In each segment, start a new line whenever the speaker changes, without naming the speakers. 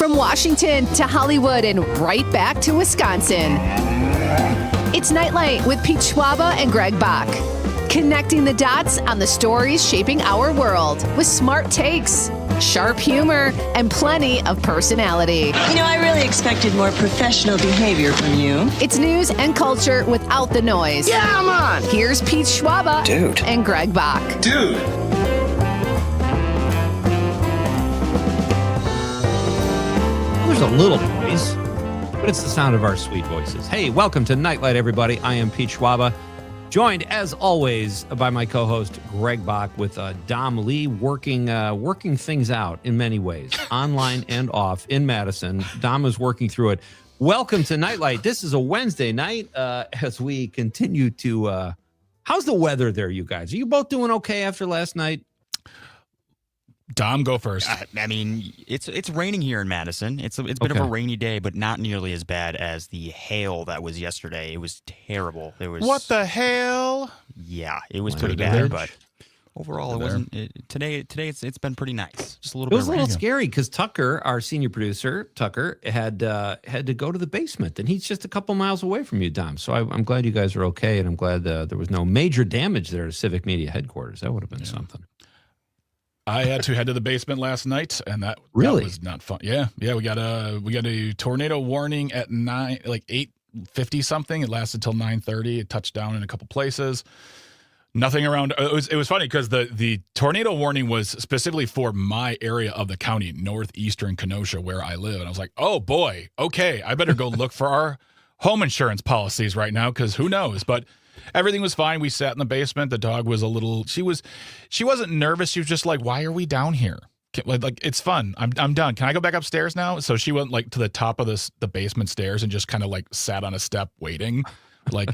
From Washington to Hollywood and right back to Wisconsin. It's Nite Lite with Pete Schwaba and Greg Bach. Connecting the dots on the stories shaping our world with smart takes, sharp humor, and plenty of personality.
You know, I really expected more professional behavior from you.
It's news and culture without the noise.
Yeah, I'm on.
Here's Pete Schwaba and Greg Bach.
Dude.
There's a little noise, but it's the sound of our sweet voices. Hey, welcome to Nite Lite, everybody. I am Pete Schwaba, joined, as always, by my co-host, Greg Bach, with Dom Lee working things out in many ways, online and off in Madison. Dom is working through it. Welcome to Nite Lite. This is a Wednesday night as we continue to... how's the weather there, you guys? Are you both doing okay after last night?
Dom, go first.
I mean, it's raining here in Madison. It's a bit of a rainy day, but not nearly as bad as the hail that was yesterday. It was terrible.
What the hell?
Yeah, it was pretty bad, but overall, it wasn't. Today it's been pretty nice. Just a little bit.
It was a little scary because Tucker, our senior producer, had to go to the basement, and he's just a couple miles away from you, Dom. So I'm glad you guys are okay, and I'm glad there was no major damage there to Civic Media headquarters. That would have been something.
I had to head to the basement last night, and that was not fun. Yeah. We got a tornado warning at 8:50 something. It lasted till 9:30. It touched down in a couple places. Nothing around. It was funny because the tornado warning was specifically for my area of the county, northeastern Kenosha, where I live, and I was like, oh boy, okay, I better go look for our home insurance policies right now because who knows, but. Everything was fine. We sat in the basement. The dog was she wasn't nervous. She was just like, why are we down here? Like it's fun. I'm done. Can I go back upstairs now? So she went like to the top of the basement stairs and just kind of like sat on a step waiting. Like,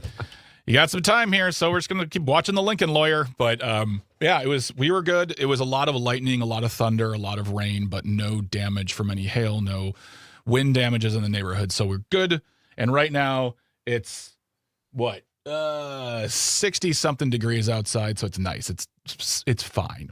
you got some time here, so we're just going to keep watching The Lincoln Lawyer. But we were good. It was a lot of lightning, a lot of thunder, a lot of rain, but no damage from any hail, no wind damages in the neighborhood. So we're good. And right now it's what? 60 something degrees outside, so it's nice. It's fine.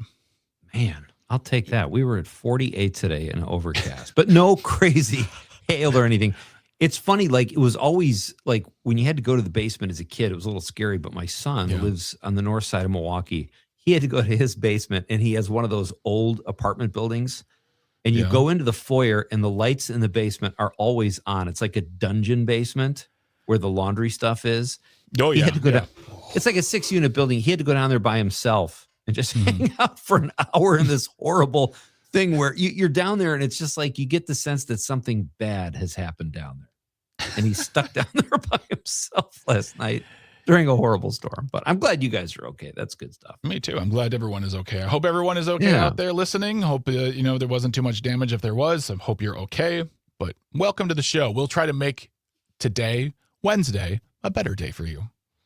Man, I'll take that. We were at 48 today and overcast, but no crazy hail or anything. It's funny, like it was always like when you had to go to the basement as a kid, it was a little scary, but my son lives on the north side of Milwaukee. He had to go to his basement, and he has one of those old apartment buildings, and you go into the foyer and the lights in the basement are always on. It's like a dungeon basement where the laundry stuff is.
Oh,
he had to go down. It's like a 6-unit building. He had to go down there by himself and just hang out for an hour in this horrible thing where you're down there and it's just like you get the sense that something bad has happened down there. And he's stuck down there by himself last night during a horrible storm. But I'm glad you guys are okay. That's good stuff.
Me too. I'm glad everyone is okay. I hope everyone is okay out there listening. Hope there wasn't too much damage if there was. I hope you're okay. But welcome to the show. We'll try to make today, Wednesday, a better day for you.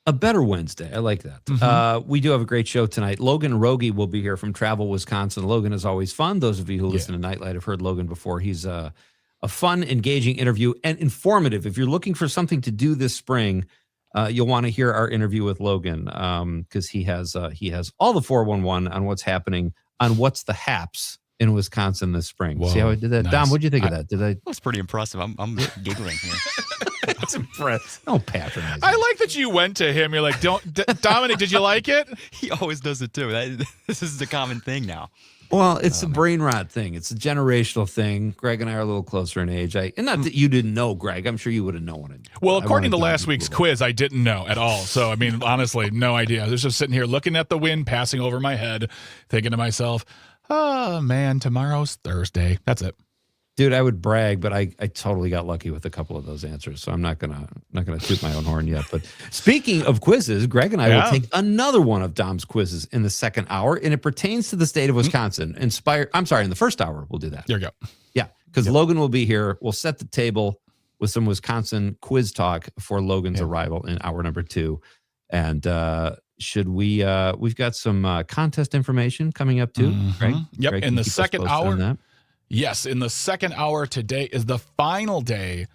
A better Wednesday. I like that. Mm-hmm. We do have a great show tonight. Logan Rogie will be here from Travel, Wisconsin. Logan is always fun. Those of you who listen to Nite Lite have heard Logan before. He's a fun, engaging interview and informative. If you're looking for something to do this spring, you'll want to hear our interview with Logan because he has all the 411 on what's happening on What's the Haps in Wisconsin this spring. Whoa, see how I did that? Nice. Dom, what'd you think of that?
That's pretty impressive. I'm giggling here.
That's impressive. Don't patronize me.
I like that you went to him. You're like, Dominic, did you like it?
He always does it too. This is a common thing now.
Well, it's a brain rot thing. It's a generational thing. Greg and I are a little closer in age. And not that you didn't know, Greg. I'm sure you would have known it.
Well, according to last week's quiz, I didn't know at all. So, I mean, honestly, no idea. I was just sitting here looking at the wind passing over my head, thinking to myself, oh, man, tomorrow's Thursday. That's it.
Dude, I would brag, but I totally got lucky with a couple of those answers, so I'm not gonna toot my own horn yet. But speaking of quizzes, Greg and I will take another one of Dom's quizzes in the second hour, and it pertains to the state of Wisconsin. In the first hour, we'll do that.
There you go.
Yeah, because Logan will be here. We'll set the table with some Wisconsin quiz talk for Logan's arrival in hour number 2. And we've got some contest information coming up too, Greg?
Yep,
Greg,
in the second hour.
Yes,
in the second hour today is the final day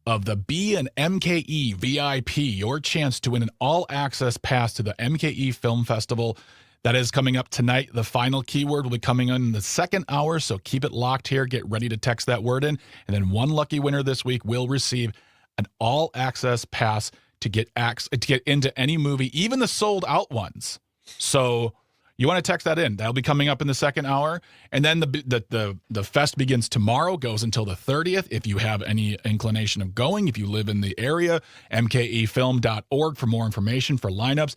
of the B and MKE VIP, your chance to win an all-access pass to the MKE Film Festival That is coming up tonight. The final keyword will be coming in the second hour, so keep it locked here. Get ready to text that word in. And then one lucky winner this week will receive an all-access pass to get into any movie, even the sold-out ones. So you want to text that in. That'll be coming up in the second hour. And then the fest begins tomorrow, goes until the 30th. If you have any inclination of going, if you live in the area, mkefilm.org for more information for lineups.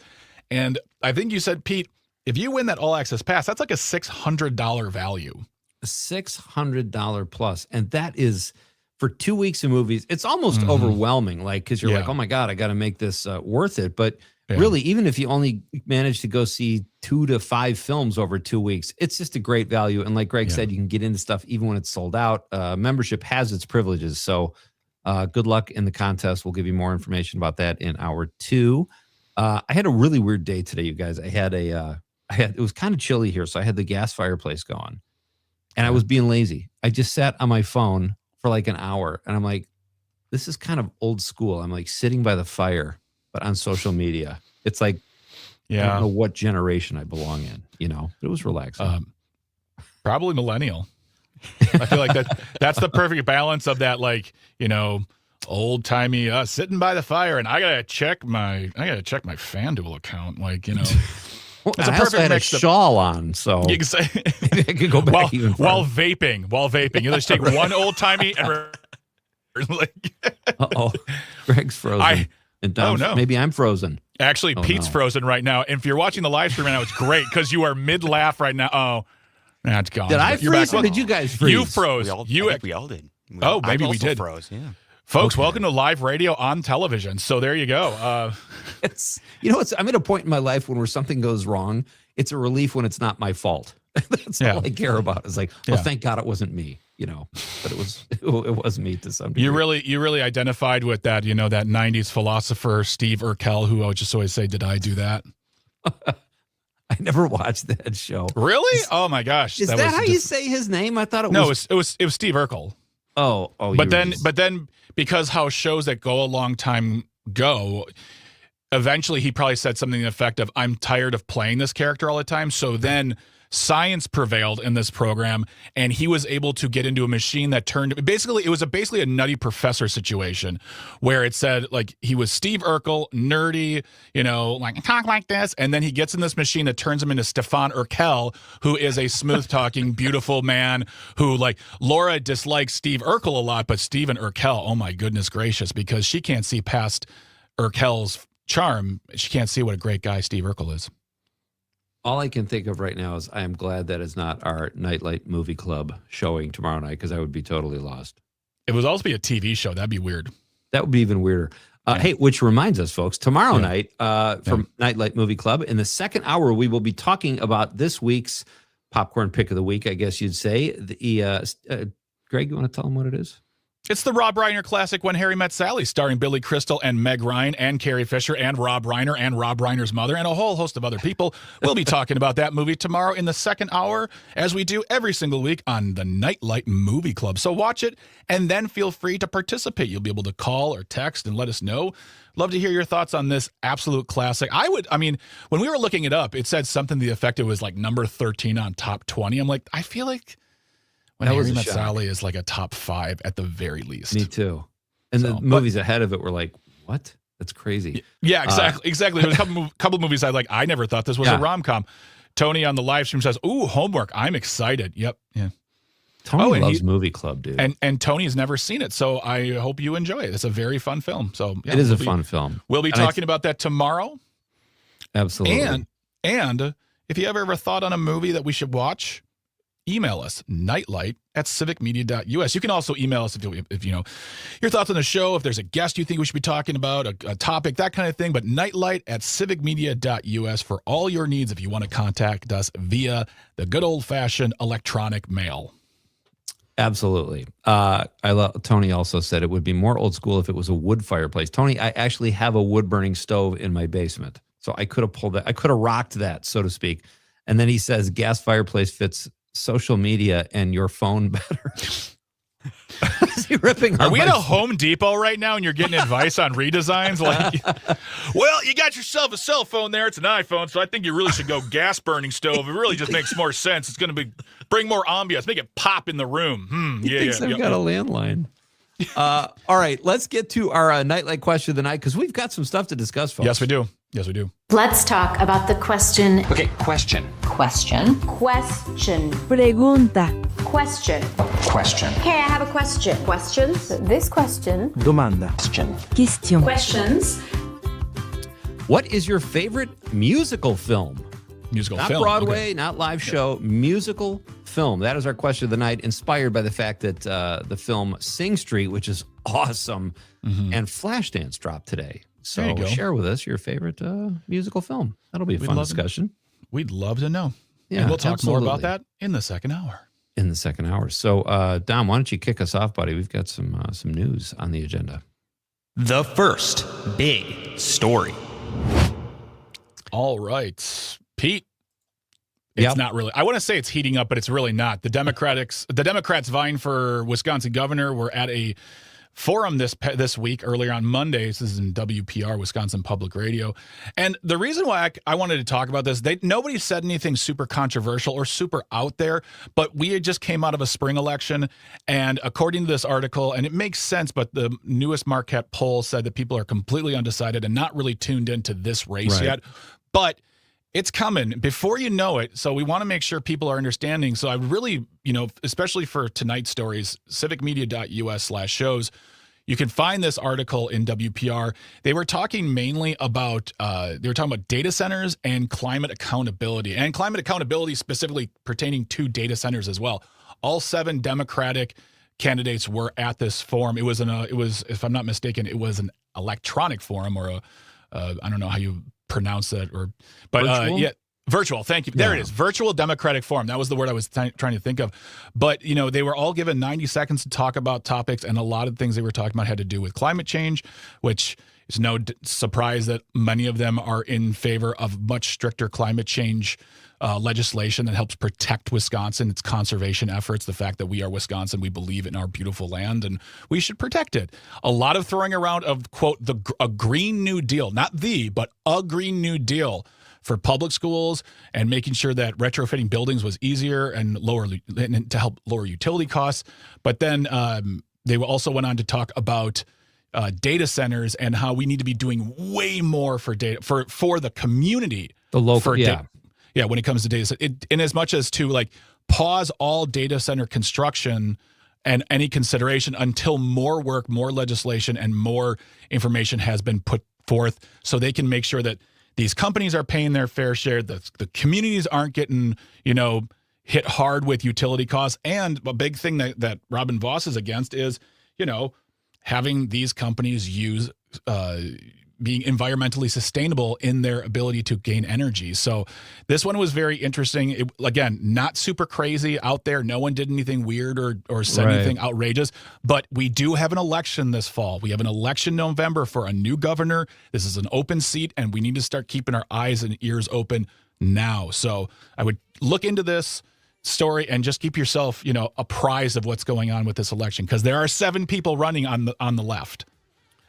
And I think you said, Pete, if you win that all-access pass, that's like a $600 value.
$600 plus. And that is for 2 weeks of movies. It's almost overwhelming, like, because you're like, oh my God, I got to make this worth it. But really, even if you only manage to go see 2 to 5 films over 2 weeks, it's just a great value. And like Greg said, you can get into stuff even when it's sold out. Membership has its privileges. So good luck in the contest. We'll give you more information about that in hour 2. I had a really weird day today, you guys. It was kind of chilly here, so I had the gas fireplace going. And I was being lazy. I just sat on my phone for like an hour. And I'm like, this is kind of old school. I'm like sitting by the fire, but on social media. It's like, I don't know what generation I belong in, It was relaxing.
Probably millennial. I feel like that's the perfect balance of that, like, old timey sitting by the fire, and I gotta check my FanDuel account, like,
Well, it's a perfect had mix. A shawl on, so
you can say
I could go back
while vaping. You just take one old timey and
Greg's frozen. Maybe I'm frozen.
Actually, Pete's frozen right now. And if you're watching the live stream right now, it's great because you are mid-laugh right now. Oh, that's gone.
Did I freeze or did you guys freeze?
You froze.
I think we all did.
Maybe we did.
Froze, yeah.
Folks, welcome to live radio on television. So there you go.
I'm at a point in my life when something goes wrong, it's a relief when it's not my fault. That's all I care about. It's like, thank God it wasn't me, but it was me to some degree.
You really identified with that, that 90s philosopher, Steve Urkel, who I would just always say, did I do that?
I never watched that show.
Really? Oh my gosh.
Is that how you say his name? I thought it was.
No, it was Steve Urkel.
Oh,
but then because how shows that go a long time go, eventually he probably said something to the effect of, I'm tired of playing this character all the time. So then science prevailed in this program, and he was able to get into a machine that turned basically a Nutty Professor situation where it said, like, he was Steve Urkel, nerdy, like talk like this, and then he gets in this machine that turns him into Stefan Urkel, who is a smooth talking beautiful man who, like, Laura dislikes Steve Urkel a lot, but Steven Urkel, oh my goodness gracious, because she can't see past Urkel's charm. She can't see what a great guy Steve Urkel is.
All I can think of right now is I am glad that it's not our Nite Lite movie club showing tomorrow night, because I would be totally lost.
It would also be a TV show. That'd be weird.
That would be even weirder. Hey, which reminds us, folks, tomorrow night from Nite Lite Movie Club, in the second hour, we will be talking about this week's popcorn pick of the week, I guess you'd say. Greg, you want to tell them what it is?
It's the Rob Reiner classic When Harry Met Sally, starring Billy Crystal and Meg Ryan and Carrie Fisher and Rob Reiner and Rob Reiner's mother and a whole host of other people. We'll be talking about that movie tomorrow in the second hour, as we do every single week on the Nite Lite Movie Club. So watch it and then feel free to participate. You'll be able to call or text and let us know. Love to hear your thoughts on this absolute classic. When we were looking it up, it said something to the effect it was like number 13 on top 20. I'm like, I feel like When Harry Met Sally is like a top 5 at the very least.
Me too. And the movies ahead of it were like, what? That's crazy.
Yeah, exactly. There's a couple movies I never thought this was a rom-com. Tony on the live stream says, ooh, Homework. I'm excited. Yep. Yeah.
Tony loves Movie Club, dude.
And Tony's never seen it, so I hope you enjoy it. It's a very fun film. So
it is a fun film.
We'll be talking about that tomorrow.
Absolutely.
And if you ever thought on a movie that we should watch, email us, nitelite@civicmedia.us. You can also email us if you know your thoughts on the show, if there's a guest you think we should be talking about, a topic, that kind of thing. But nitelite@civicmedia.us for all your needs if you want to contact us via the good old-fashioned electronic mail.
Absolutely. Tony also said it would be more old school if it was a wood fireplace. Tony, I actually have a wood-burning stove in my basement, so I could have pulled that. I could have rocked that, so to speak. And then he says gas fireplace fits social media and your phone better. Is he ripping?
Are we at a Home Depot right now and you're getting advice on redesigns? Like, well, you got yourself a cell phone there. It's an iPhone, so I think you really should go gas burning stove. It really just makes more sense. It's going to bring more ambiance, make it pop in the room.
He thinks I've got a landline. All right, let's get to our Nightlight question of the night because we've got some stuff to discuss, folks.
Yes, we do. Yes, we do.
Let's talk about the question.
Okay, question.
Question.
Pregunta.
Question.
Question.
Okay, I have a question. Questions?
This question.
Domanda. Question.
Question.
Questions.
What is your favorite musical film?
Musical
Not
film.
Broadway,
Okay.
not live show, musical film. That is our question of the night, inspired by the fact that the film Sing Street, which is awesome, and Flashdance dropped today. So
There you go.
share with us your favorite musical film. That'll be a fun discussion.
We'd love to know.
Yeah,
and we'll talk
absolutely.
more about that in the second hour.
In the second hour. So, Dom, why don't you kick us off, buddy? We've got some news on the agenda.
The first big story.
All right. Pete. It's not really. I want to say it's heating up, but it's really not. The Democrats vying for Wisconsin governor were at a forum this week, earlier on Monday. This is in WPR, Wisconsin Public Radio. And the reason why I wanted to talk about this, nobody said anything super controversial or super out there, but we had just came out of a spring election. And according to this article, and it makes sense, but the newest Marquette poll said that people are completely undecided and not really tuned into this race yet. But it's coming before you know it. So we want to make sure people are understanding. So I really, especially for tonight's stories, civicmedia.us/shows, you can find this article in WPR. They were talking mainly about, data centers and climate accountability specifically pertaining to data centers as well. All 7 Democratic candidates were at this forum. It was, if I'm not mistaken, it was an electronic forum or I don't know how you pronounce that,
Virtual?
Virtual. Thank you. There it is. Virtual Democratic Forum. That was the word I was trying to think of. But, they were all given 90 seconds to talk about topics, and a lot of things they were talking about had to do with climate change, which is no surprise that many of them are in favor of much stricter climate change legislation that helps protect Wisconsin, its conservation efforts, the fact that we are Wisconsin, we believe in our beautiful land, and we should protect it. A lot of throwing around of, quote, a Green New Deal, not but a Green New Deal for public schools and making sure that retrofitting buildings was easier and to help lower utility costs. But then they also went on to talk about data centers and how we need to be doing way more for data for the community.
The local,
when it comes to data center, in as much as to pause all data center construction and any consideration until more work, more legislation, and more information has been put forth so they can make sure that these companies are paying their fair share, the communities aren't getting, hit hard with utility costs. And a big thing that Robin Voss is against is, having these companies use being environmentally sustainable in their ability to gain energy. So this one was very interesting. Again, not super crazy out there. No one did anything weird or said anything outrageous. But we do have an election this fall. We have an election in November for a new governor. This is an open seat, and we need to start keeping our eyes and ears open now. So I would look into this story and just keep yourself, apprised of what's going on with this election, because there are 7 people running on the left.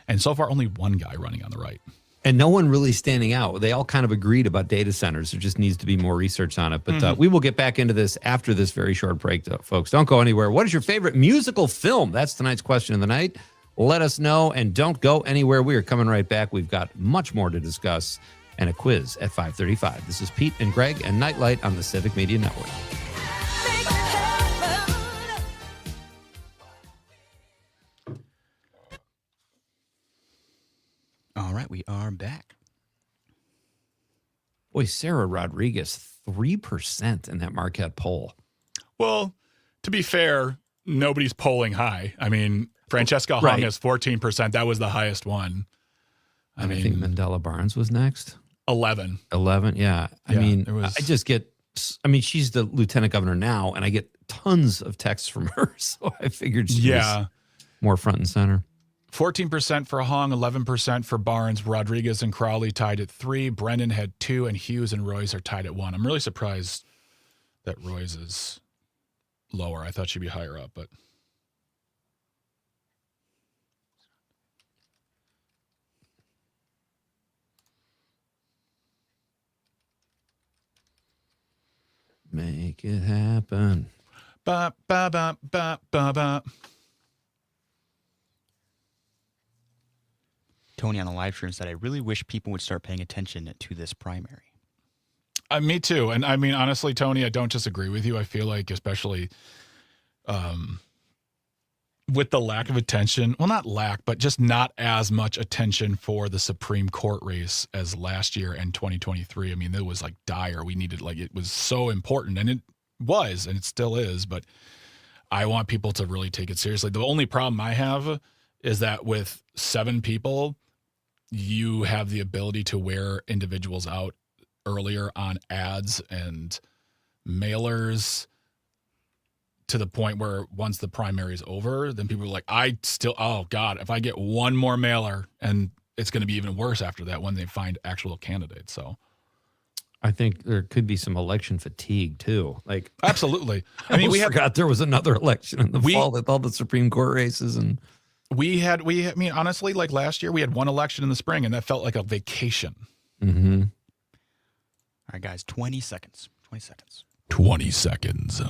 And so far, only one guy running on the right.
And no one really standing out. They all kind of agreed about data centers. There just needs to be more research on it. But we will get back into this after this very short break, folks. Don't go anywhere. What is your favorite musical film? That's tonight's question of the night. Let us know, and don't go anywhere. We are coming right back. We've got much more to discuss and a quiz at 5:35. This is Pete and Greg and Nite Lite on the Civic Media Network.
All right, we are back.
Boy, Sarah Rodriguez, 3% in that Marquette poll.
Well, to be fair, nobody's polling high. I mean, Francesca Hung has 14%. That was the highest one.
I think Mandela Barnes was next.
11.
11, yeah. I mean, she's the lieutenant governor now, and I get tons of texts from her, so I figured she was more front and center.
14% for Hong, 11% for Barnes. Rodriguez and Crowley tied at 3. Brennan had 2, and Hughes and Royce are tied at 1. I'm really surprised that Royce is lower. I thought she'd be higher up, but
Make it happen.
Ba, ba, ba, ba, ba, ba.
Tony on the live stream said, I really wish people would start paying attention to this primary.
Me too. And I mean, honestly, Tony, I don't disagree with you. I feel like especially with the lack of attention, well, not lack, but just not as much attention for the Supreme Court race as last year and 2023. I mean, it was like dire. We needed, like, it was so important, and it was, and it still is, but I want people to really take it seriously. The only problem I have is that with 7 people, you have the ability to wear individuals out earlier on ads and mailers, to the point where once the primary is over, then people are like, oh God, if I get one more mailer, and it's going to be even worse after that when they find actual candidates. So
I think there could be some election fatigue too. Like,
absolutely.
I mean, we forgot there was another election in the fall with all the Supreme Court races, and
I mean, honestly, like last year we had one election in the spring, and that felt like a vacation.
Mm-hmm.
All right, guys, 20 seconds. 20 seconds.
20 seconds.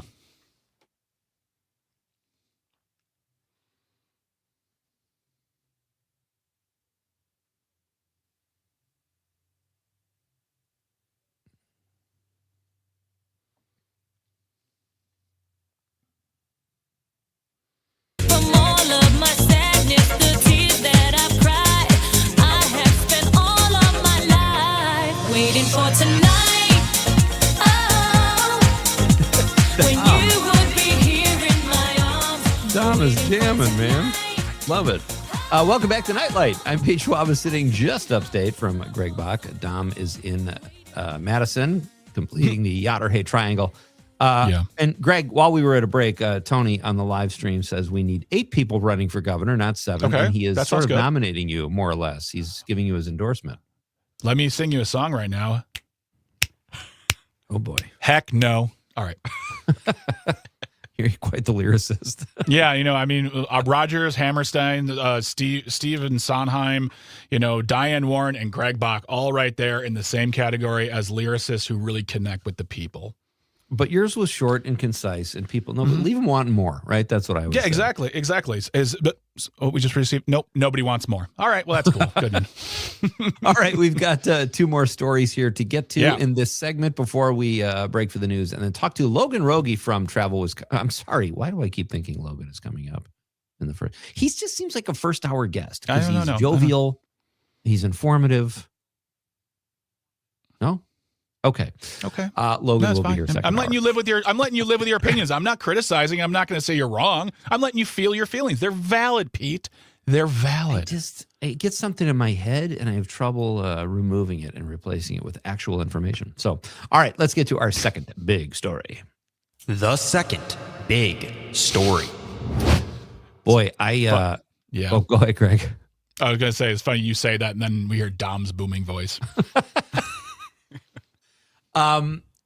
Waiting for tonight. Oh, when you would be here in my arms.
Dom is jamming, man. Love it. Welcome back to Nite Lite. I'm Pete Schwaba, sitting just upstate from Greg Bach. Dom is in Madison, completing the Yotterhay Triangle. And Greg, while we were at a break, Tony on the live stream says we need 8 people running for governor, not 7.
Okay,
and he is sort of
good.
nominating you, more or less. He's giving you his endorsement.
Let me sing you a song right now.
Oh, boy.
Heck no. All right.
You're quite the lyricist.
Yeah, I mean, Rogers, Hammerstein, Steven Sondheim, Diane Warren, and Greg Bach, all right there in the same category as lyricists who really connect with the people.
But yours was short and concise, and people but leave them wanting more, right? That's what I was saying.
Exactly. We just received? Nope, nobody wants more. All right, well, that's cool. Good.
All right, we've got 2 more stories here to get to in this segment before we break for the news, and then talk to Logan Rogie from Travel Wisconsin. I'm sorry, why do I keep thinking Logan is coming up in the first? He just seems like a first-hour guest because he's jovial, he's informative. No? Okay. Logan will be here second.
I'm letting you live with your opinions. I'm not criticizing. I'm not going to say you're wrong. I'm letting you feel your feelings. They're valid, Pete. They're valid.
It gets something in my head, and I have trouble removing it and replacing it with actual information. So, all right, let's get to our second big story.
The second big story.
Boy,
yeah.
Oh, go ahead, Greg.
I was going to say, it's funny you say that, and then we hear Dom's booming voice.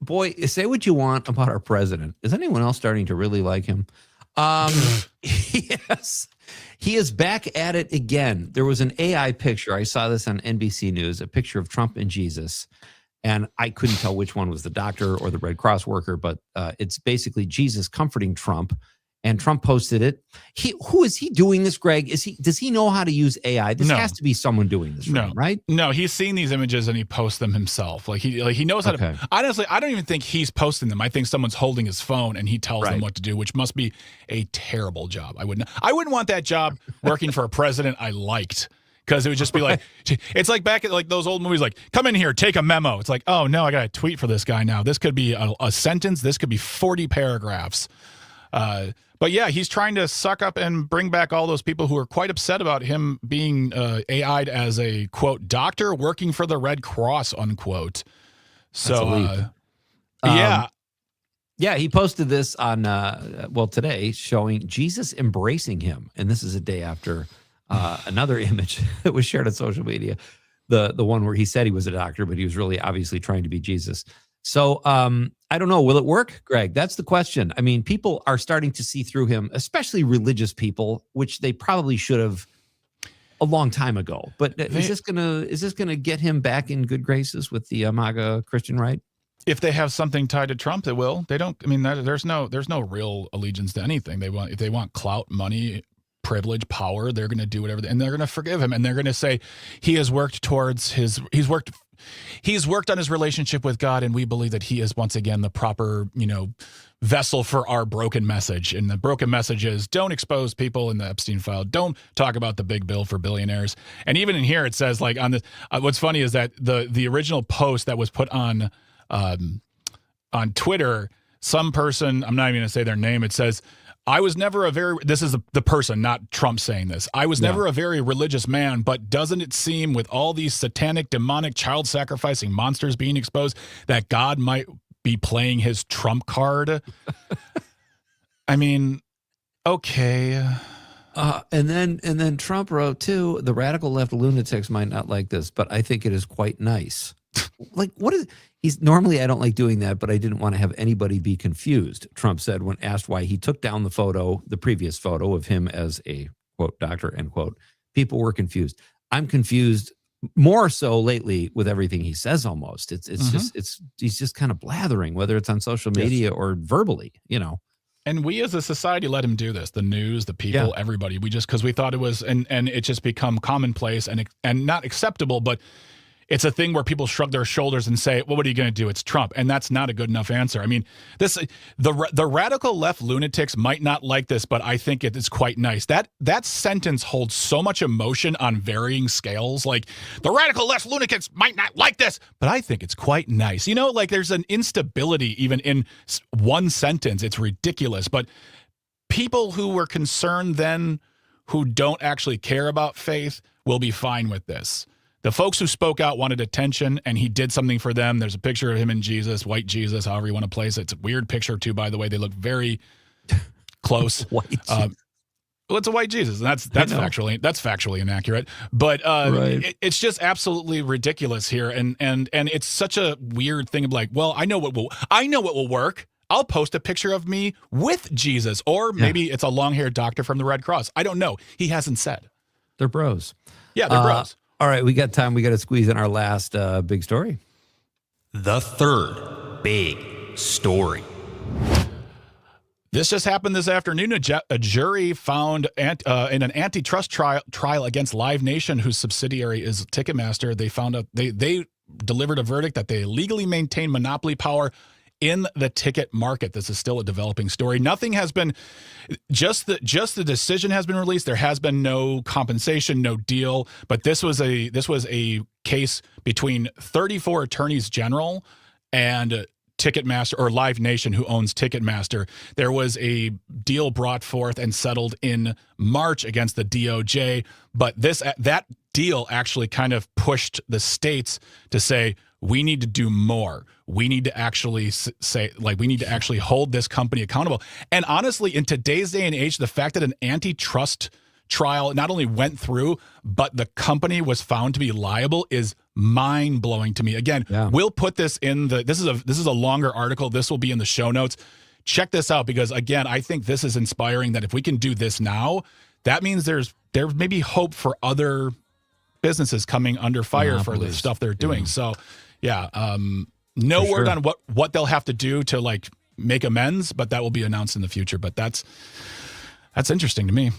Boy, say what you want about our president. Is anyone else starting to really like him? Yes. He is back at it again. There was an AI picture. I saw this on NBC News, a picture of Trump and Jesus. And I couldn't tell which one was the doctor or the Red Cross worker, but it's basically Jesus comforting Trump. And Trump posted it. Who is he doing this, Greg? Does he know how to use AI? This has to be someone doing this for him, right?
No, he's seen these images and he posts them himself. He knows how to. Honestly, I don't even think he's posting them. I think someone's holding his phone and he tells them what to do, which must be a terrible job. I wouldn't want that job working for a president I liked. Because it would just be like, it's like back at like those old movies, like, come in here, take a memo. It's like, oh no, I got to tweet for this guy now. This could be a sentence. This could be 40 paragraphs. But yeah, he's trying to suck up and bring back all those people who are quite upset about him being AI'd as a, quote, doctor working for the Red Cross, unquote. So, yeah.
Yeah, he posted this on, today, showing Jesus embracing him. And this is a day after another image that was shared on social media. The one where he said he was a doctor, but he was really obviously trying to be Jesus. So I don't know. Will it work, Greg? That's the question. I mean, people are starting to see through him, especially religious people, which they probably should have a long time ago. But is this gonna get him back in good graces with the MAGA Christian right?
If they have something tied to Trump, they will. They don't. I mean, there's no real allegiance to anything. If they want clout, money, privilege, power, they're going to do whatever, and they're going to forgive him, and they're going to say he has worked towards he's worked on his relationship with God, and we believe that he is once again the proper vessel for our broken message. And the broken message is don't expose people in the Epstein file. Don't talk about the big bill for billionaires. And even in here, it says like on this. What's funny is that the original post that was put on Twitter, some person, I'm not even going to say their name, it says, I was never this is the person, not Trump saying this. I was never a very religious man, but doesn't it seem with all these satanic, demonic, child sacrificing monsters being exposed that God might be playing his Trump card? I mean, okay.
And then Trump wrote too, the radical left lunatics might not like this, but I think it is quite nice. Like, what is normally I don't like doing that, but I didn't want to have anybody be confused, Trump said when asked why he took down the previous photo of him as a quote doctor, end quote. People were confused. I'm confused more so lately with everything he says almost. It's he's just kind of blathering, whether it's on social media or verbally,
And we as a society let him do this. The news, the people, everybody. We just, because we thought it was, and it just become commonplace and not acceptable, but it's a thing where people shrug their shoulders and say, well, what are you going to do? It's Trump. And that's not a good enough answer. I mean, the radical left lunatics might not like this, but I think it is quite nice. That sentence holds so much emotion on varying scales. Like, the radical left lunatics might not like this, but I think it's quite nice. Like there's an instability even in one sentence. It's ridiculous. But people who were concerned then, who don't actually care about faith, will be fine with this. The folks who spoke out wanted attention, and he did something for them. There's a picture of him and Jesus, white Jesus, however you want to place it. It's a weird picture, too, by the way. They look very close.
White
well, it's a white Jesus, and that's factually inaccurate. But it's just absolutely ridiculous here, and it's such a weird thing of like, well, I know what will work. I'll post a picture of me with Jesus, or maybe it's a long-haired doctor from the Red Cross. I don't know. He hasn't said.
They're bros.
Yeah, they're bros.
All right, we got time. We got to squeeze in our last big story.
The third big story.
This just happened this afternoon. A jury found in an antitrust trial against Live Nation, whose subsidiary is Ticketmaster. They found out they delivered a verdict that they legally maintain monopoly power in the ticket market. This is still a developing story. Nothing has been, just the decision has been released. There has been no compensation, no deal. But this was a case between 34 attorneys general and Ticketmaster, or Live Nation, who owns Ticketmaster. There was a deal brought forth and settled in March against the DOJ, but that deal actually kind of pushed the states to say, we need to do more. We need to actually we need to actually hold this company accountable. And honestly, in today's day and age, the fact that an antitrust trial not only went through, but the company was found to be liable is mind-blowing to me. Again, we'll put this in this is a longer article. This will be in the show notes. Check this out, because again, I think this is inspiring that if we can do this now, that means there may be hope for other businesses coming under fire for the stuff they're doing. So no word on what they'll have to do to like make amends, but that will be announced in the future. But that's interesting to me.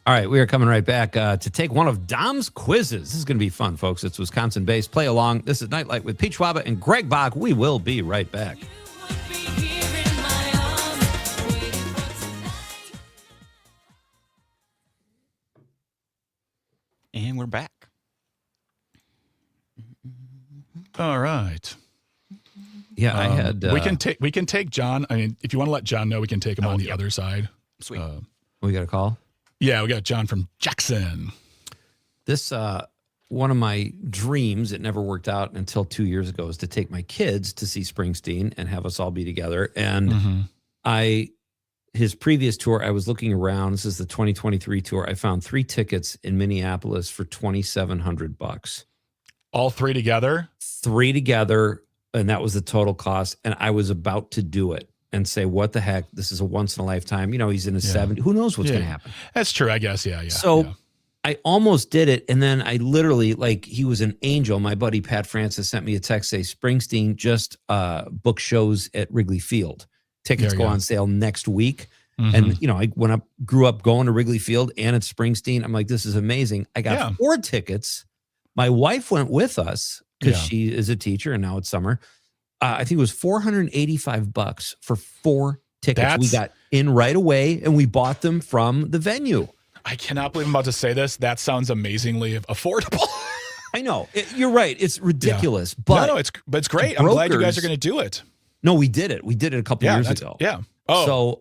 All right, we are coming right back to take one of Dom's quizzes. This is going to be fun, folks. It's Wisconsin-based. Play along. This is Nite Lite with Pete Schwaba and Greg Bach. We will be right back.
And we're back.
All right.
Yeah, I had.
We can take John. I mean, if you want to let John know, we can take him on the other side.
Sweet.
We got a call.
Yeah, we got John from Jackson.
This one of my dreams, it never worked out until 2 years ago, is to take my kids to see Springsteen and have us all be together. And his previous tour, I was looking around. This is the 2023 tour. I found 3 tickets in Minneapolis for $2,700.
All 3 together?
3 together, and that was the total cost. And I was about to do it and say, what the heck? This is a once in a lifetime. He's in his 70s. Who knows what's going to happen?
That's true, I guess. Yeah.
So I almost did it, and then I literally, like, he was an angel. My buddy Pat Francis sent me a text, say Springsteen just booked shows at Wrigley Field. Tickets go on sale next week. And, you know, I grew up going to Wrigley Field and it's Springsteen. I'm like, this is amazing. I got 4 tickets. My wife went with us because she is a teacher and now it's summer. I think it was $485 for 4 tickets. We got in right away and we bought them from the venue.
I cannot believe I'm about to say this. That sounds amazingly affordable.
I know. You're right. It's ridiculous. But
no, it's great. I'm glad you guys are going to do it.
No, we did it. We did it a couple years ago.
Yeah. Oh.
So,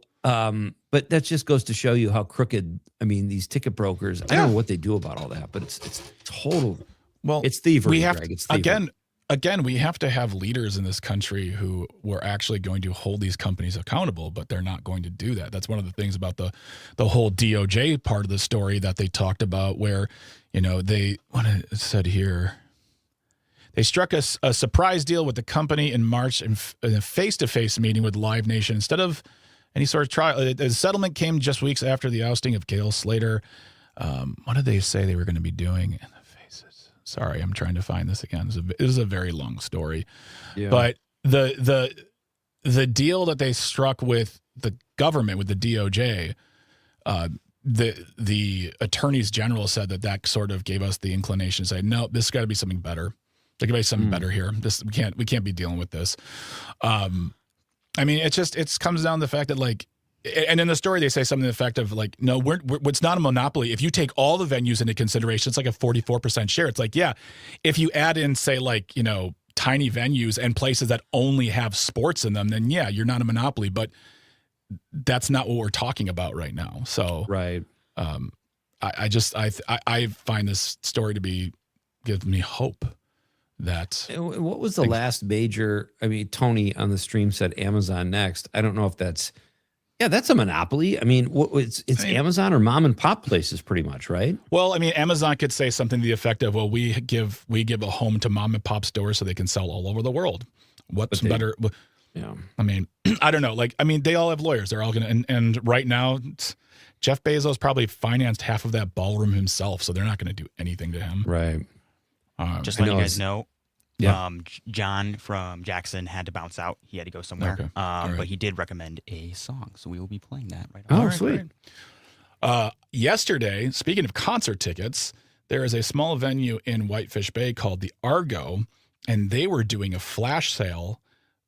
but that just goes to show you how crooked, I mean, these ticket brokers, I don't know what they do about all that, but it's total.
Well,
it's thievery,
Greg.
It's thievery.
Again, we have to have leaders in this country who were actually going to hold these companies accountable, but they're not going to do that. That's one of the things about the whole DOJ part of the story that they talked about, where, you know, what it said here, they struck a surprise deal with the company in March in a face-to-face meeting with Live Nation instead of any sort of trial. The settlement came just weeks after the ousting of Gail Slater. What did they say they were going to be doing? Sorry, I'm trying to find this again. It was a very long story. Yeah. But the deal that they struck with the government, with the DOJ, the attorneys general said that sort of gave us the inclination to say, no, this has got to be something better. There can be something better here. We can't be dealing with this. I mean, it comes down to the fact that, like, and in the story, they say something to the effect of, like, no, it's not a monopoly. If you take all the venues into consideration, it's like a 44% share. It's like, yeah, if you add in, say, like, you know, tiny venues and places that only have sports in them, then yeah, you're not a monopoly. But that's not what we're talking about right now. So,
right.
I find this story to give me hope that.
What was the last major? I mean, Tony on the stream said Amazon next. I don't know if that's. Yeah, that's a monopoly. I mean, it's Amazon or mom and pop places pretty much, right?
Well, I mean, Amazon could say something to the effect of, well, we give a home to mom and pop stores so they can sell all over the world. What's better?
Yeah.
I mean, I don't know. Like, I mean, they all have lawyers. They're all going to, and right now, Jeff Bezos probably financed half of that ballroom himself, so they're not going to do anything to him.
Right.
Just letting you guys know.
Yeah.
John from Jackson had to bounce out. He had to go somewhere.
Okay. Right.
But he did recommend a song, so we will be playing that right
now.
Oh,
sweet.
Right. Yesterday, speaking of concert tickets, there is a small venue in Whitefish Bay called the Argo, and they were doing a flash sale